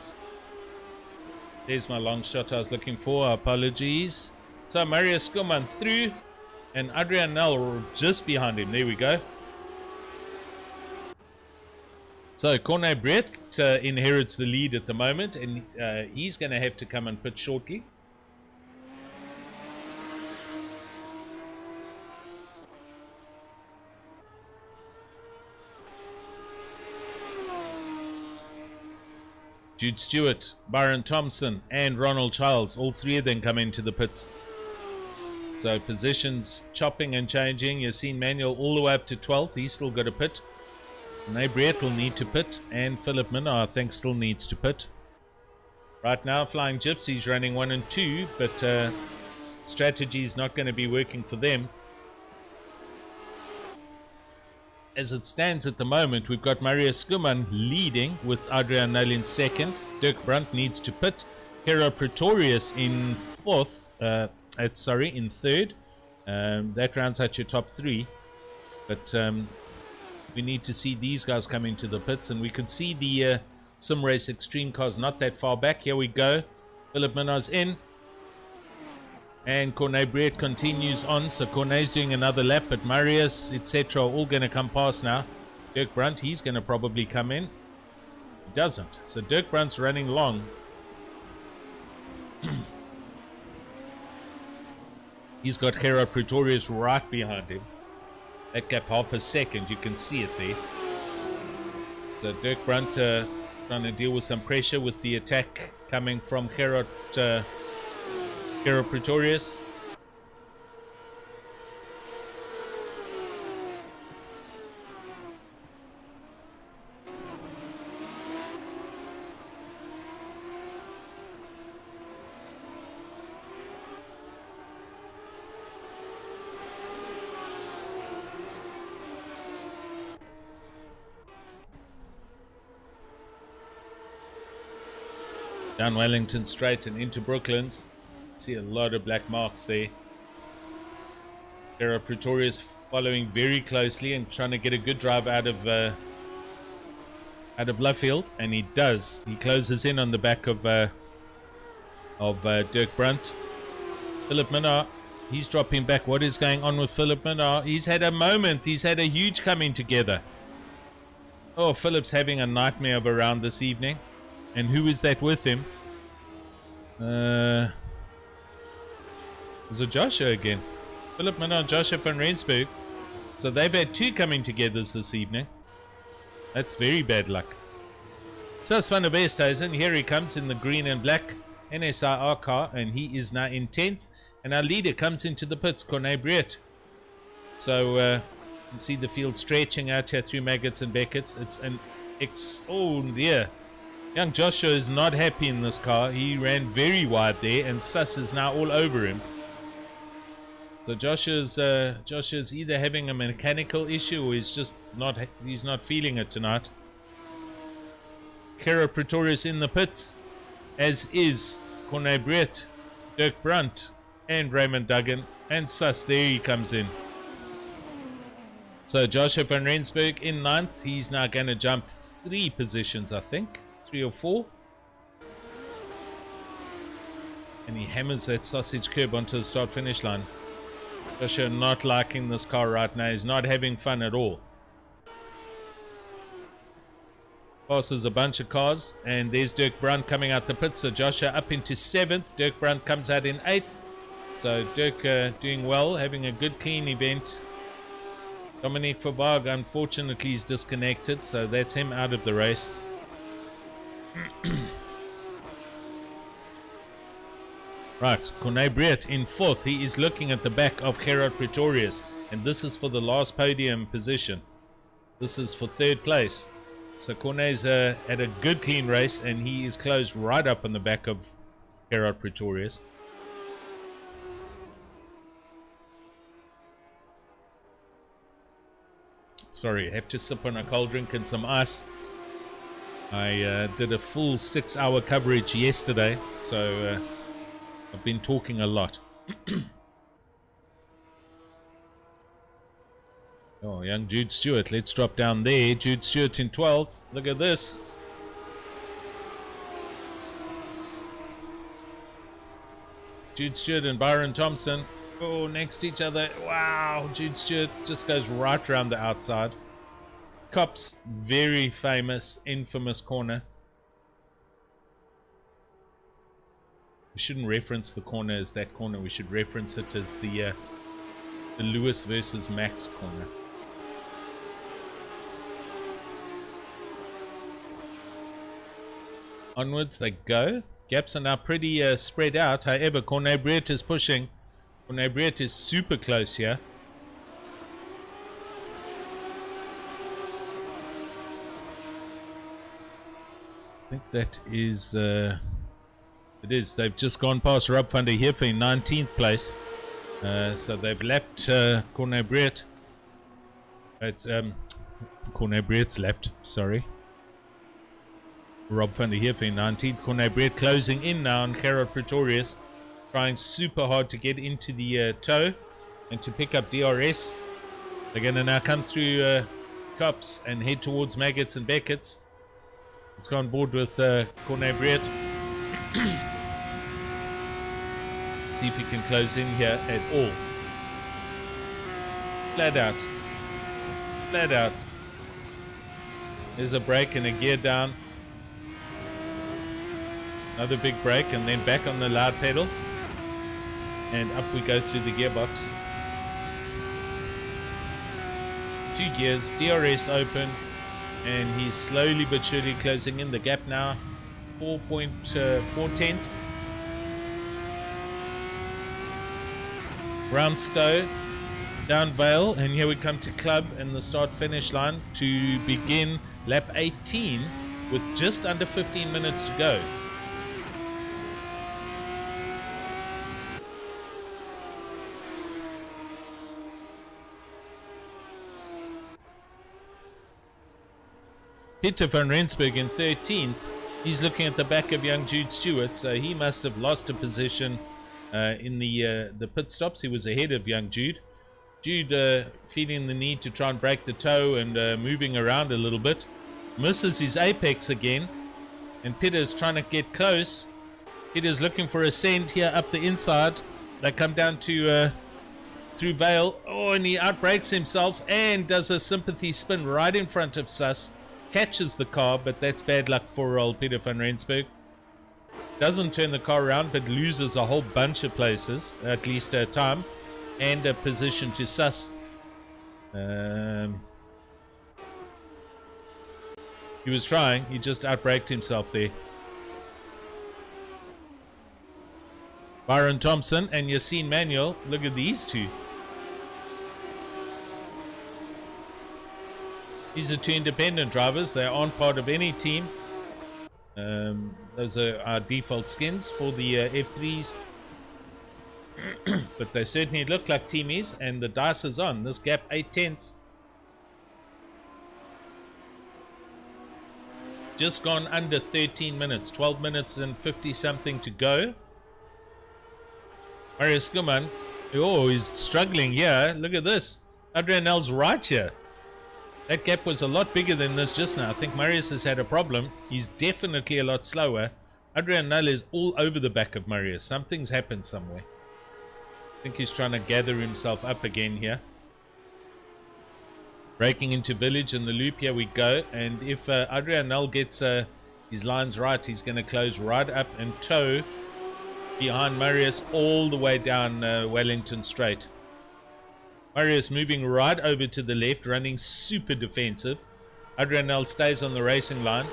There's my long shot I was looking for. Apologies. So Marius Skuman through. And Adrian Nell just behind him. There we go. So Corne Breet inherits the lead at the moment. And he's going to have to come and pit shortly. Jude Stewart, Byron Thompson, and Ronald Childs, all 3 of them come into the pits. So positions chopping and changing. Yassine Manuel all the way up to 12th. He's still got a pit. Corne Breet will need to pit, and Philip Minna, I think, still needs to pit. Right now, Flying Gypsies running 1 and 2, but strategy is not going to be working for them. As it stands at the moment, we've got Marius Skuman leading with Adrian Nell in 2nd. Dirk Brandt needs to pit. Hera Pretorius in fourth. In third. That rounds out your top three. But we need to see these guys come into the pits, and we could see the Sim Race Extreme cars not that far back. Here we go. Philip Minar's in. And Cornet Brett continues on. So Cornet's doing another lap, but Marius, etc. are all going to come past now. Dirk Brunt, he's going to probably come in. He doesn't. So Dirk Brunt's running long. He's got Hera Pretorius right behind him. That gap half a second, you can see it there. So Dirk Brunt trying to deal with some pressure with the attack coming from Hera Pretorius. Down Wellington Straight and into Brooklands. See a lot of black marks there. Hera Pretorius following very closely and trying to get a good drive out of Luffield, and he does. He closes in on the back of Dirk Brunt. Philip Minar, he's dropping back. What is going on with Philip Minar? He's had a moment. He's had a huge coming together. Oh, Philip's having a nightmare of a round this evening. And who is that with him? Is it Joshua again? Philip Minnar and Joshua van Rensburg. So they've had two coming together this evening. That's very bad luck. Sas van der Westhuizen, here he comes in the green and black NSIR car, and he is now in 10th. And our leader comes into the pits, Cornet Briet. So you can see the field stretching out here through Maggots and Beckett's. It's an oh dear. Young Joshua is not happy in this car. He ran very wide there, and Sus is now all over him. So Joshua's either having a mechanical issue, or he's not feeling it tonight. Hera Pretorius in the pits, as is Cornet Brett, Dirk Brunt, and Raymond Duggan, and Sus. There he comes in. So Joshua van Rensburg in 9th. He's now going to jump 3 positions, I think. 3 or 4, and he hammers that sausage curb onto the start finish line. Joshua not liking this car right now. He's not having fun at all. Passes a bunch of cars, and there's Dirk Brunt coming out the pits. So Joshua up into 7th. Dirk Brunt comes out in 8th. So Dirk doing well, having a good clean event. Dominique Verbaag, unfortunately, is disconnected, so that's him out of the race. Right, Cornet Briet in 4th. He is looking at the back of Gerard Pretorius, and this is for the last podium position. This is for 3rd place. So Cornet's had a good clean race, and he is closed right up on the back of Gerard Pretorius. Sorry, I have to sip on a cold drink and some ice. I did a full 6-hour coverage yesterday, so I've been talking a lot. Oh, young Jude Stewart. Let's drop down there. Jude Stewart in 12th. Look at this. Jude Stewart and Byron Thompson. Oh, next to each other. Wow, Jude Stewart just goes right around the outside. Cop's very famous, infamous corner. We shouldn't reference the corner as that corner. We should reference it as the Lewis versus Max corner. Onwards they go. Gaps are now pretty spread out. However, Cornet Briet is pushing. Cornet Briet is super close here. I think that is it is. They've just gone past Rob van der Heever in 19th place. So they've lapped Cornet Briet. It's Cornet Briet's lapped, sorry. Rob van der Heer in 19th. Corne Brett closing in now on Gerard Pretorius. Trying super hard to get into the toe and to pick up DRS. They're going to now come through Cops and head towards Maggots and Beckett's. Let's go on board with Corne Brett. See if he can close in here at all. Flat out. Flat out. There's a brake and a gear down. Another big brake and then back on the loud pedal. And up we go through the gearbox. 2 gears, DRS open. And he's slowly but surely closing in the gap now. 4.4 tenths. Round Stowe, down Vale, and here we come to Club and the start finish line to begin lap 18 with just under 15 minutes to go. Peter van Rensburg in 13th. He's looking at the back of young Jude Stewart, so he must have lost a position in the pit stops. He was ahead of young Jude. Jude feeling the need to try and break the toe and moving around a little bit. Misses his apex again. And Peter's trying to get close. Peter's looking for a send here up the inside. They come down to through Vale. Oh, and he outbrakes himself and does a sympathy spin right in front of Sus. Catches the car, but that's bad luck for old Peter van Rensburg. Doesn't turn the car around, but loses a whole bunch of places, at least time, and a position to Sus. He was trying, he just outbraked himself there. Byron Thompson and Yassine Manuel, look at these two. These are 2 independent drivers. They aren't part of any team. Those are our default skins for the F3s. But they certainly look like teamies, and the dice is on. This gap 8 tenths. Just gone under 13 minutes. 12 minutes and 50 something to go. Marius Skuman. Oh, he's struggling here. Look at this. Adrianel's right here. That gap was a lot bigger than this just now. I think Marius has had a problem. He's definitely a lot slower. Adrianel is all over the back of Marius. Something's happened somewhere. I think he's trying to gather himself up again here. Breaking into Village in the loop. Here we go. And if Adrianel gets his lines right, he's going to close right up and tow behind Marius all the way down Wellington Straight. Marius moving right over to the left, running super defensive. Adrianel stays on the racing line.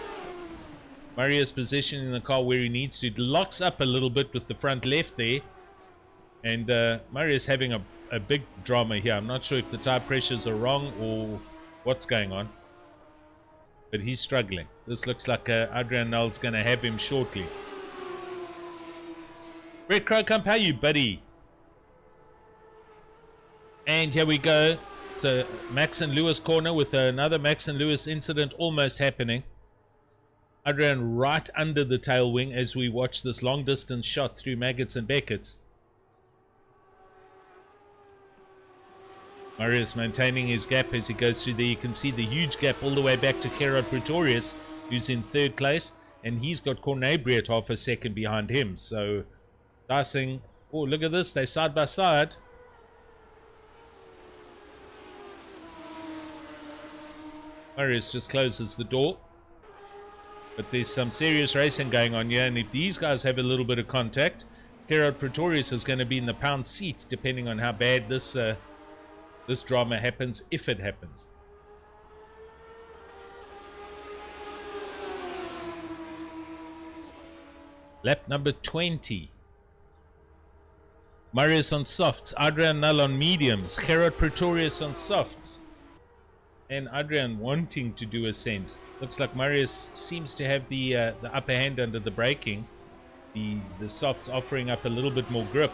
Marius positioning the car where he needs to. Locks up a little bit with the front left there. And Marius having a big drama here. I'm not sure if the tire pressures are wrong or what's going on. But he's struggling. This looks like Adrianel's going to have him shortly. Red Crow Camp, how you, buddy? And here we go. It's a Max and Lewis corner with another Max and Lewis incident almost happening. Adrian right under the tail wing as we watch this long distance shot through Maggots and Beckett's. Marius maintaining his gap as he goes through there. You can see the huge gap all the way back to Gerard Pretorius, who's in 3rd place. And he's got Cornebriet half a second behind him. So, dicing. Oh, look at this. They're side by side. Marius just closes the door. But there's some serious racing going on here. And if these guys have a little bit of contact, Gerard Pretorius is going to be in the pound seats, depending on how bad this drama happens, if it happens. Lap number 20. Marius on softs, Adrian Null on mediums, Gerard Pretorius on softs. And Adrian wanting to do a send. Looks like Marius seems to have the upper hand under the braking. The softs offering up a little bit more grip.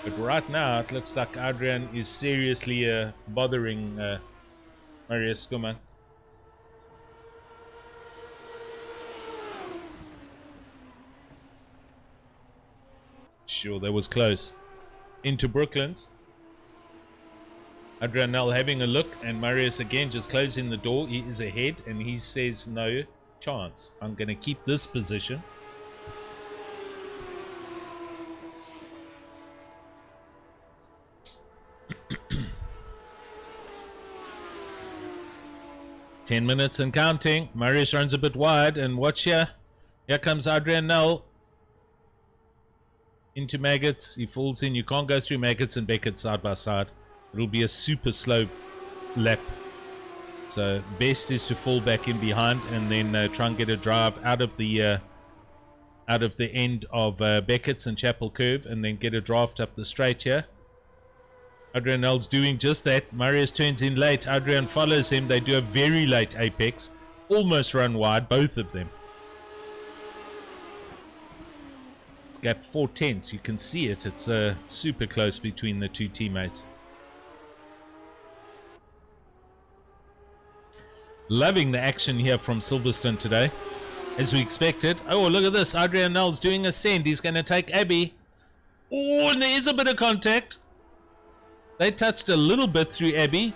But right now it looks like Adrian is seriously bothering Marius Skuman. Sure, that was close. Into Brooklands. Adrianel having a look, and Marius again just closing the door. He is ahead, and he says no chance. I'm going to keep this position. Ten minutes and counting. Marius runs a bit wide, and watch here. Here comes Adrianel. Into Maggots. He falls in. You can't go through Maggots and Beckett side by side. It'll be a super slow lap. So best is to fall back in behind and then try and get a drive out of the end of Beckett's and Chapel Curve, and then get a draft up the straight here. Adrianel's doing just that. Marius turns in late. Adrian follows him. They do a very late apex. Almost run wide, both of them. It's gap 4/10. You can see it. It's super close between the two teammates. Loving the action here from Silverstone today, as we expected. Oh, look at this. Adrianel's doing a send. He's going to take Abby. Oh, and there is a bit of contact. They touched a little bit through Abby.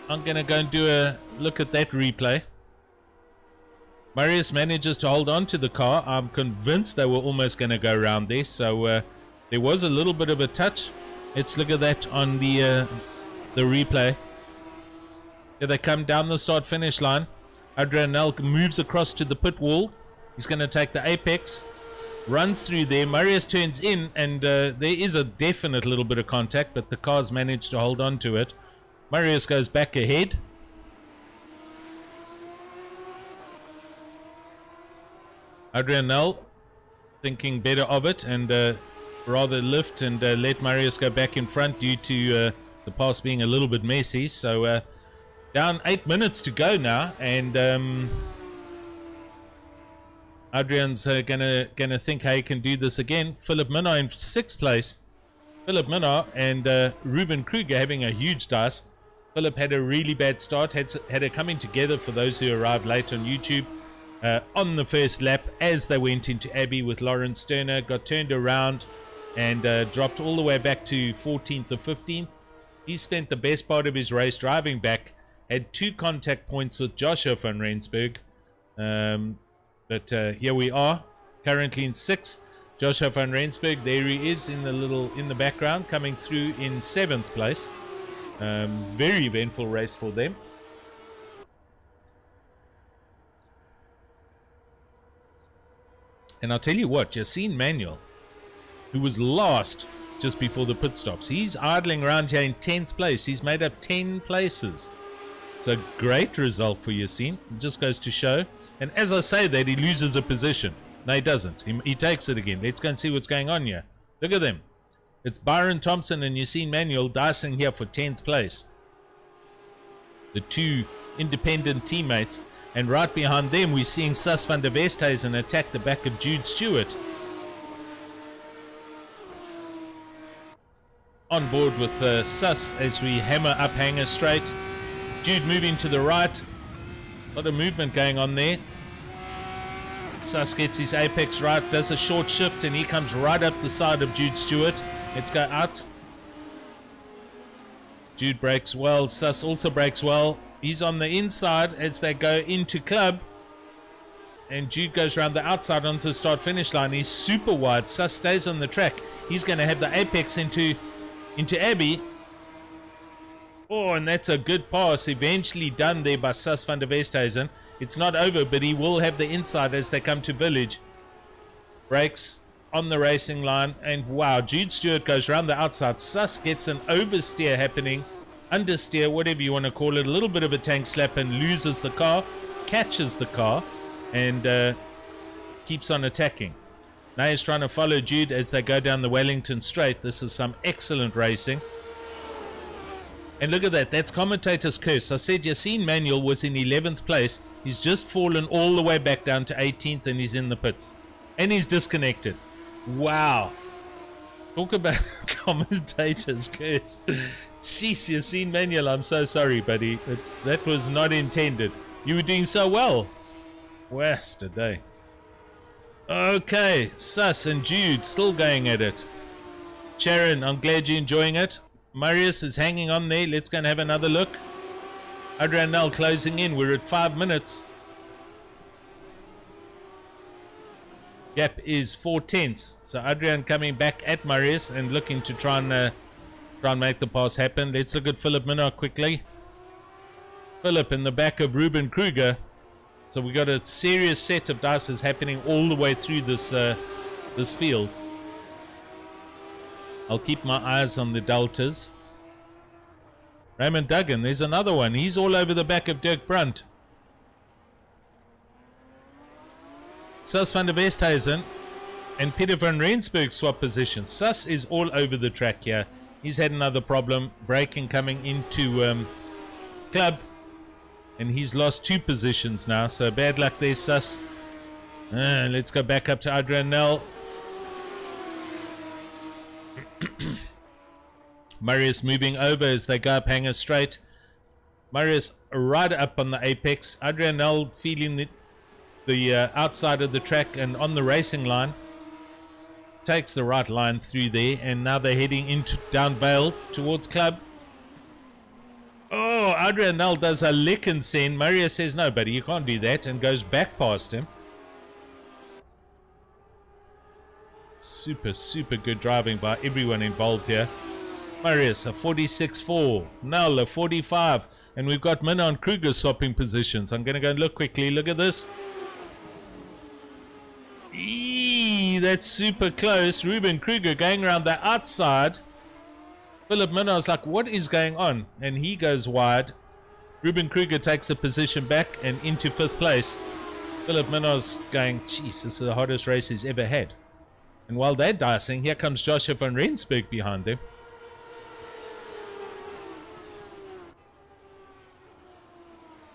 I'm going to go and do a look at that replay. Marius manages to hold on to the car. I'm convinced they were almost going to go around there. So there was a little bit of a touch. Let's look at that on the replay. Here they come down the start-finish line. Adrianel moves across to the pit wall. He's going to take the apex. Runs through there. Marius turns in, and there is a definite little bit of contact, but the cars managed to hold on to it. Marius goes back ahead. Adrianel thinking better of it, and rather lift and let Marius go back in front due to the pass being a little bit messy. So down 8 minutes to go now, and Adrian's gonna think how he can do this again. Philip Minnar in 6th place. Philip Minnar and Ruben Kruger having a huge dice. Philip had a really bad start, had it coming together for those who arrived late on YouTube. On the first lap, as they went into Abbey with Lawrence Sterner, got turned around and dropped all the way back to 14th or 15th. He spent the best part of his race driving back. Had 2 contact points with Joshua van Rensburg. But here we are, currently in 6th. Joshua van Rensburg, there he is in the background, coming through in 7th place. Very eventful race for them. And I'll tell you what, Yassine Manuel, who was last just before the pit stops, he's idling around here in 10th place. He's made up 10 places. It's a great result for Yassine. It just goes to show. And as I say that, he loses a position. No, he doesn't. He takes it again. Let's go and see what's going on here. Look at them. It's Byron Thompson and Yassine Manuel dicing here for 10th place. The 2 independent teammates. And right behind them, we're seeing Sus van der Westhuizen attack the back of Jude Stewart. On board with Sus as we hammer up Hanger Straight. Jude moving to the right. A lot of movement going on there. Sus gets his apex right, does a short shift, and he comes right up the side of Jude Stewart. Let's go out. Jude brakes well. Sus also brakes well. He's on the inside as they go into club. And Jude goes around the outside onto the start-finish line. He's super wide. Sus stays on the track. He's going to have the apex into Abbey. Oh, and that's a good pass. Eventually done there by Sus van der Westhuizen. It's not over, but he will have the inside as they come to Village. Brakes on the racing line. And wow, Jude Stewart goes around the outside. Sus gets an oversteer happening. Understeer, whatever you want to call it. A little bit of a tank slap and loses the car. Catches the car. And keeps on attacking. Now he's trying to follow Jude as they go down the Wellington Straight. This is some excellent racing. And look at that. That's commentator's curse. I said Yassine Manuel was in 11th place. He's just fallen all the way back down to 18th and he's in the pits. And he's disconnected. Wow. Talk about commentator's curse. Jeez, Yassine Manuel, I'm so sorry, buddy. That was not intended. You were doing so well. Worst a day. Okay, Sus and Jude still going at it. Sharon, I'm glad you're enjoying it. Marius is hanging on there. Let's go and have another look. Adrian Nel closing in. We're at 5 minutes. Gap is 4/10. So Adrian coming back at Marius and looking to try and make the pass happen. Let's look at Philip Minnaert quickly. Philip in the back of Ruben Kruger. So we got a serious set of dices happening all the way through this field. I'll keep my eyes on the deltas. Raymond Duggan, there's another one. He's all over the back of Dirk Brunt. Sus van der Westhuizen and Peter van Rensburg swap positions. Sus is all over the track here. He's had another problem. Braking coming into Club. And he's lost 2 positions now. So bad luck there, Sus. Let's go back up to Adrian Nel. Marius moving over as they go up Hanger Straight. Marius right up on the apex. Adrian Nel feeling the outside of the track and on the racing line. Takes the right line through there, and now they're heading into down Vale towards Club. Oh, Adrian Nel does a lick and send. Marius says, no, buddy, you can't do that, and goes back past him. Super, super good driving by everyone involved here. Marius a 46.4, Nel a 45, and we've got Minna and Kruger swapping positions. I'm going to go and look quickly. Look at this. Eee, that's super close. Ruben Kruger going around the outside. Philip Minnaert was like, what is going on? And he goes wide. Ruben Kruger takes the position back and into 5th place. Philip Minnaert's going, jeez, this is the hottest race he's ever had. And while they're dicing, here comes Joshua van Rensburg behind them.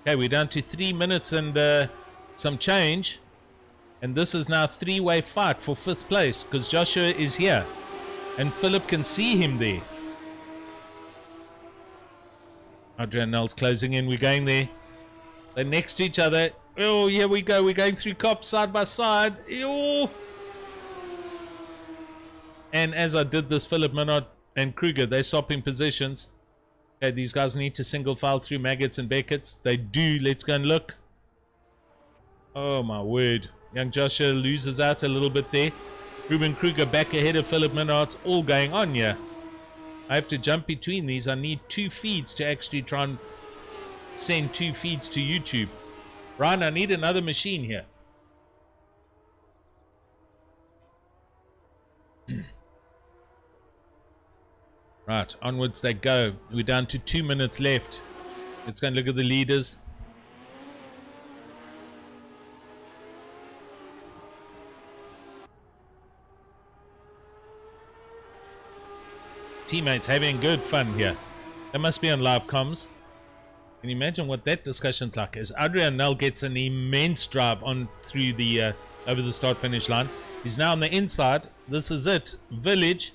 Okay, we're down to 3 minutes and some change. And this is now a 3-way fight for 5th place because Joshua is here. And Philip can see him there. Adrian Nel's closing in. We're going there. They're next to each other. Oh, here we go. We're going through cops side by side. Ew. And as I did this, Philip Minnaert and Kruger, they're swapping positions. Okay, these guys need to single file through Maggots and Beckett's. They do. Let's go and look. Oh, my word. Young Joshua loses out a little bit there. Ruben Kruger back ahead of Philip Minnaert. It's all going on here. I have to jump between these. I need 2 feeds to actually try and send 2 feeds to YouTube. Ryan, I need another machine here. Right, onwards they go. We're down to 2 minutes left. Let's go and look at the leaders. Teammates having good fun here. They must be on live comms. Can you imagine what that discussion's like? As Adrian Nel gets an immense drive on through the over the start finish line. He's now on the inside. This is it. Village.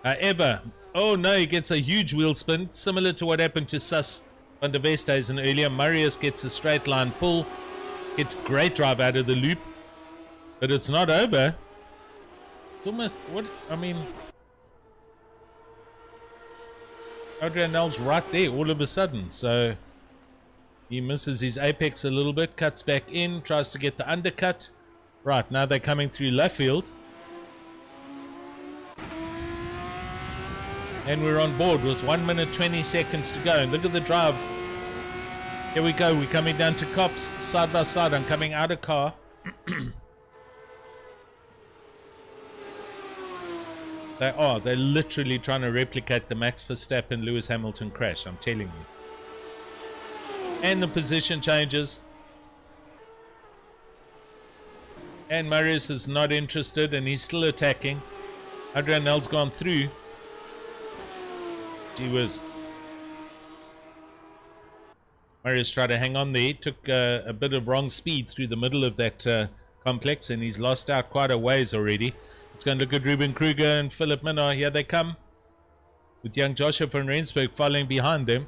However, oh no, he gets a huge wheel spin, similar to what happened to Sus van der Westhuizen earlier. Marius gets a straight line pull. Gets great drive out of the loop. But it's not over. It's almost, what, I mean, Adrian Nel's right there all of a sudden, so he misses his apex a little bit, cuts back in, tries to get the undercut. Right, now they're coming through Luffield. And we're on board with 1 minute 20 seconds to go. And look at the drive. Here we go, we're coming down to cops, side by side. I'm coming out of car. They're literally trying to replicate the Max Verstappen Lewis Hamilton crash, I'm telling you. And the position changes. And Marius is not interested and he's still attacking. Adrian Nel's gone through. Gee whiz. Marius tried to hang on there. Took a bit of wrong speed through the middle of that complex and he's lost out quite a ways already. It's going to look at Ruben Kruger and Philip Minnaert. Here they come. With young Joshua van Rensburg following behind them.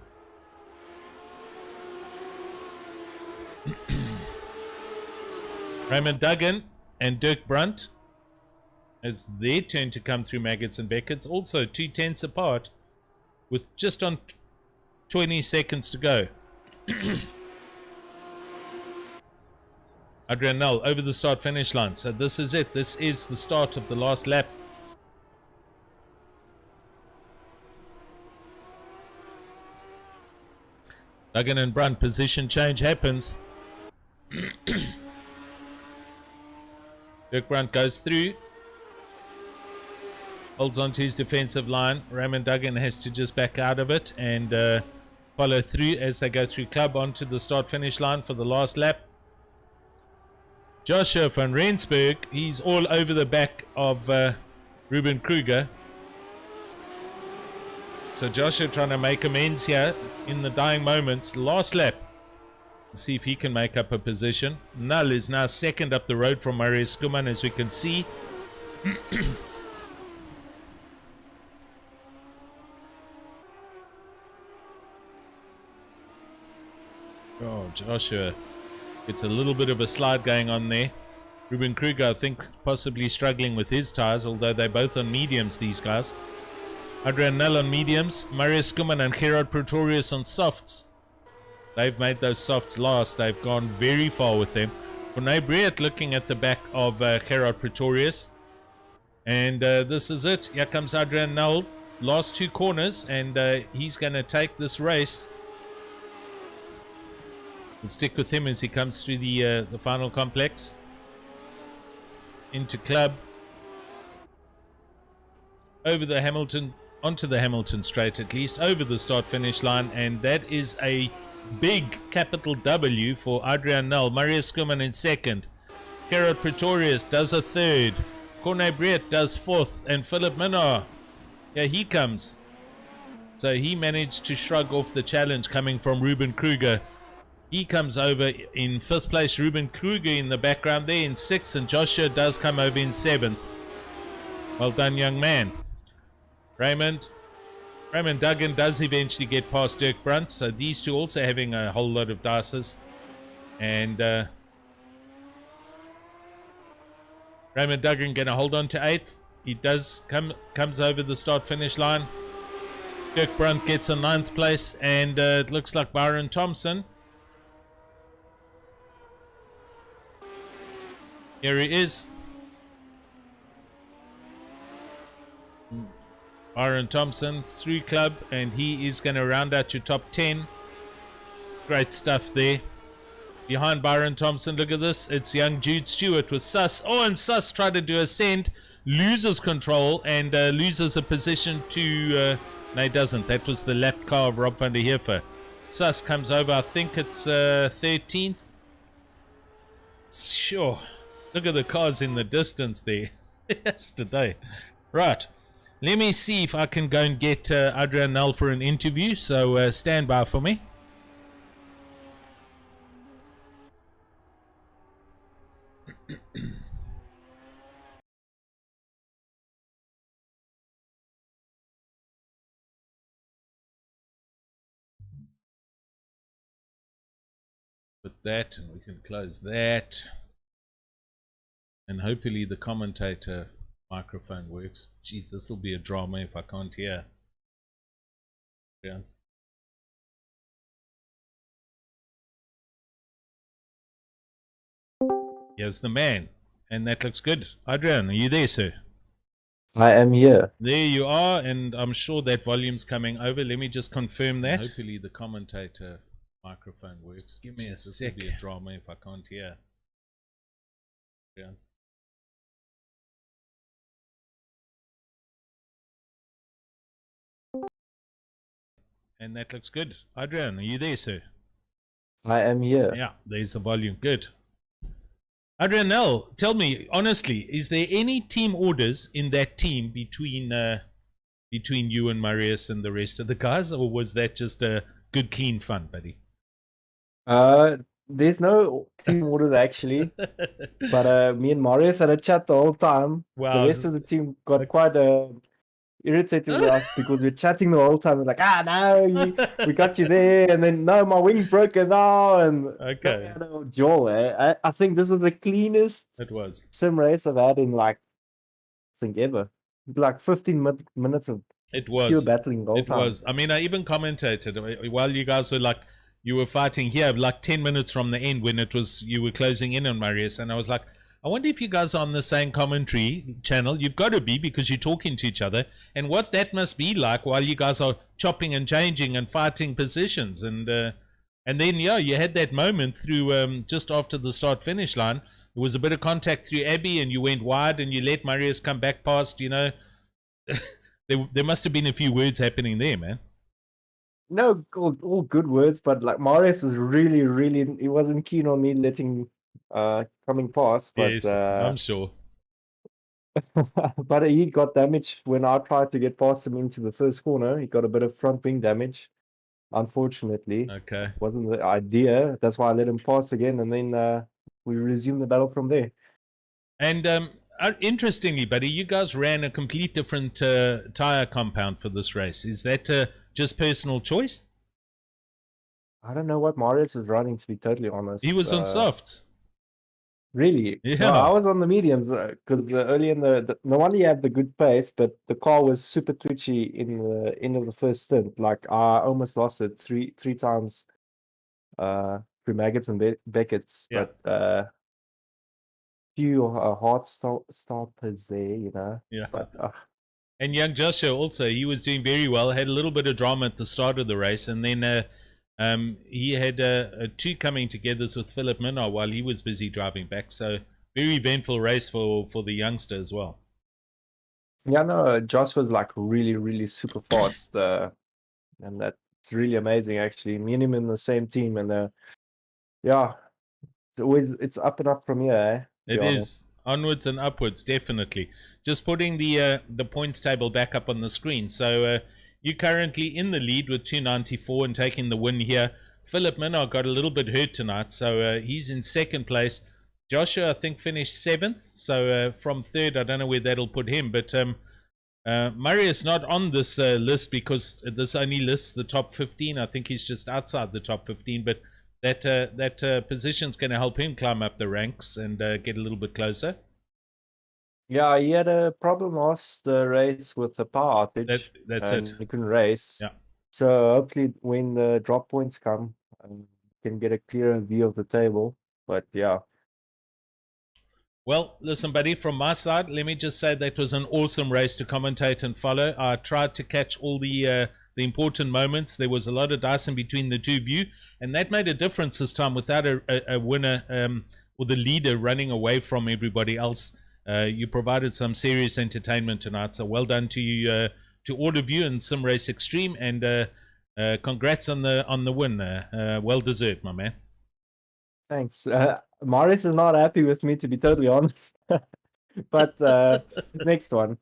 Raymond Duggan and Dirk Brunt. as their turn to come through Maggots and Beckett's, also 2/10 apart with just on 20 seconds to go. Adrian Nel over the start finish line. So this is it. This is the start of the last lap. Duggan and Brunt, position change happens. Dirk Brunt goes through, holds onto his defensive line. Raymond Duggan has to just back out of it and follow through as they go through club onto the start finish line for the last lap. Joshua van Rensburg, he's all over the back of Ruben Kruger. So Joshua trying to make amends here in the dying moments. Last lap. Let's see if he can make up a position. Null is now second up the road from Marius Skuman, as we can see. Oh, Joshua. It's a little bit of a slide going on there. Ruben Kruger, I think, possibly struggling with his tires, although they're both on mediums, these guys. Adrian Nel on mediums, Marius Skuman and Gerard Pretorius on softs. They've made those softs last. They've gone very far with them. Corné Breert looking at the back of Gerard Pretorius. And this is it. Here comes Adrian Nel. Last two corners, and he's going to take this race. We'll stick with him as he comes through the final complex. Into club. Over the Hamilton, onto the Hamilton straight at least, over the start finish line, and that is a big capital W for Adrian Nel. Marius Skuman in second. Gerard Pretorius does a third. Corné Breert does fourth, and Philip Minnar, here he comes. So he managed to shrug off the challenge coming from Ruben Kruger. He comes over in fifth place. Ruben Kruger in the background there in sixth, and Joshua does come over in seventh. Well done, young man. Raymond Duggan does eventually get past Dirk Brunt, so these two also having a whole lot of dices. And Raymond Duggan going to hold on to eighth. He does comes over the start finish line. Dirk Brunt gets a ninth place, and it looks like Byron Thompson. Here he is. Byron Thompson through club, and he is going to round out your top 10. Great stuff there. Behind Byron Thompson, look at this. It's young Jude Stewart with Suss. Oh, and Suss tried to do a send, loses control, and loses a position to... no, he doesn't. That was the lap car of Rob van der Heefer. Suss comes over, I think it's 13th. Sure. Look at the cars in the distance there. Yesterday. Right. Let me see if I can go and get Adrian Nel for an interview. So stand by for me. Put that, and we can close that. And hopefully the commentator microphone works. Jeez, this will be a drama if I can't hear. Yeah. Here's the man. And that looks good. Adrian, are you there, sir? I am here. There you are, and I'm sure that volume's coming over. Let me just confirm that. And hopefully the commentator microphone works. Just give me a sec. This will be a drama if I can't hear. Yeah. And that looks good. Adrian, are you there, sir? I am here. Yeah, there's the volume. Good. Adrian Nel, tell me, honestly, is there any team orders in that team between you and Marius and the rest of the guys, or was that just a good, clean fun, buddy? There's no team orders actually, but me and Marius had a chat the whole time. Wow. The rest of the team got quite irritated with us because we're chatting the whole time. We're like, no, we got you there, and then no, my wing's broken now, and okay. Joel, I think this was the cleanest it was sim race I've had in like think, ever. Like 15 minutes of It pure was. battling the whole It time. was. I mean, I even commentated while you guys were like, you were fighting here, like 10 minutes from the end when it was, you were closing in on Marius. And I was like, I wonder if you guys are on the same commentary channel. You've got to be, because you're talking to each other. And what that must be like while you guys are chopping and changing and fighting positions. And then, yeah, you had that moment through just after the start-finish line. There was a bit of contact through Abby, and you went wide, and you let Marius come back past, you know. There must have been a few words happening there, man. No, all good words, but like Marius is really, he wasn't keen on me letting coming past, but Yes, I'm sure. but he got damage when I tried to get past him into the first corner. He got a bit of front wing damage, unfortunately. Okay. Wasn't the idea. That's why I let him pass again, and then we resumed the battle from there. And interestingly, buddy, you guys ran a complete different tire compound for this race. Is that just personal choice? I don't know what Marius was running, to be totally honest. He was on softs. Really? Yeah. No, I was on the mediums because early in no wonder he had the good pace, but the car was super twitchy in the end of the first stint. Like I almost lost it three times through Maggots and Beckett's. Yeah. But few hard starters there, you know. Yeah. But and young Joshua also, he was doing very well. Had a little bit of drama at the start of the race, and then he had a two coming together with Philip Minnar while he was busy driving back. So very eventful race for the youngster as well. Yeah, no, Josh was like really super fast, and that's really amazing actually. Me and him in the same team, and yeah, it's up and up from here. Eh? It is onwards and upwards, definitely. Just putting the points table back up on the screen. So you're currently in the lead with 294 and taking the win here. Philip Minnar got a little bit hurt tonight, so he's in second place. Joshua, I think, finished 7th. So from 3rd, I don't know where that'll put him. But Murray is not on this list because this only lists the top 15. I think he's just outside the top 15. But that position's going to help him climb up the ranks and get a little bit closer. Yeah, he had a problem last race with the power outage. That's it. He couldn't race. Yeah. So hopefully when the drop points come, you can get a clearer view of the table. But yeah. Well, listen, buddy, from my side, let me just say that was an awesome race to commentate and follow. I tried to catch all the important moments. There was a lot of dice in between the two of you, and that made a difference this time without a winner or the leader running away from everybody else. You provided some serious entertainment tonight, so well done to you, to all of you in Sim Race Extreme, and congrats on the win. Well deserved, my man. Thanks. Marius is not happy with me, to be totally honest. But next one,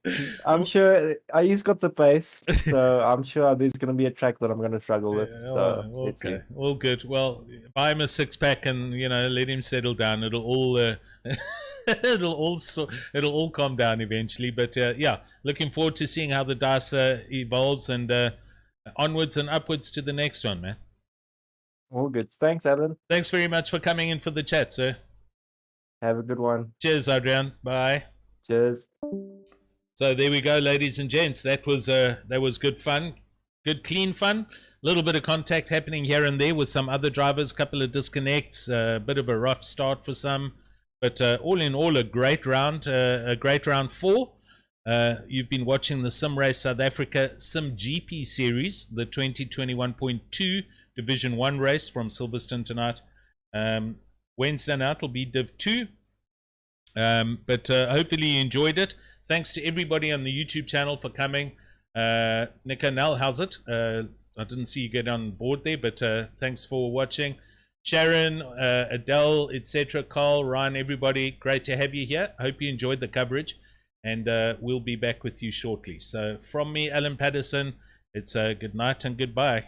I'm sure he's got the pace, so I'm sure there's going to be a track that I'm going to struggle with. So okay, all good. Well, buy him a 6-pack and let him settle down. It'll all it'll all calm down eventually. But yeah, looking forward to seeing how the dice evolves, and onwards and upwards to the next one, man. All good. Thanks, Alan. Thanks very much for coming in for the chat, sir. Have a good one. Cheers, Adrian. Bye. Cheers. So there we go, ladies and gents. That was good fun, good clean fun. A little bit of contact happening here and there with some other drivers, couple of disconnects, a bit of a rough start for some, but all in all, a great round 4. You've been watching the Sim Race South Africa SimGP series, the 2021.2 Division 1 race from Silverstone tonight. Wednesday night will be Div 2. But hopefully you enjoyed it. Thanks to everybody on the YouTube channel for coming. Nico Nell, how's it? I didn't see you get on board there, but thanks for watching. Sharon, Adele, etc., Carl, Ryan, everybody, great to have you here. Hope you enjoyed the coverage, and we'll be back with you shortly. So from me, Alan Patterson, it's good night and goodbye.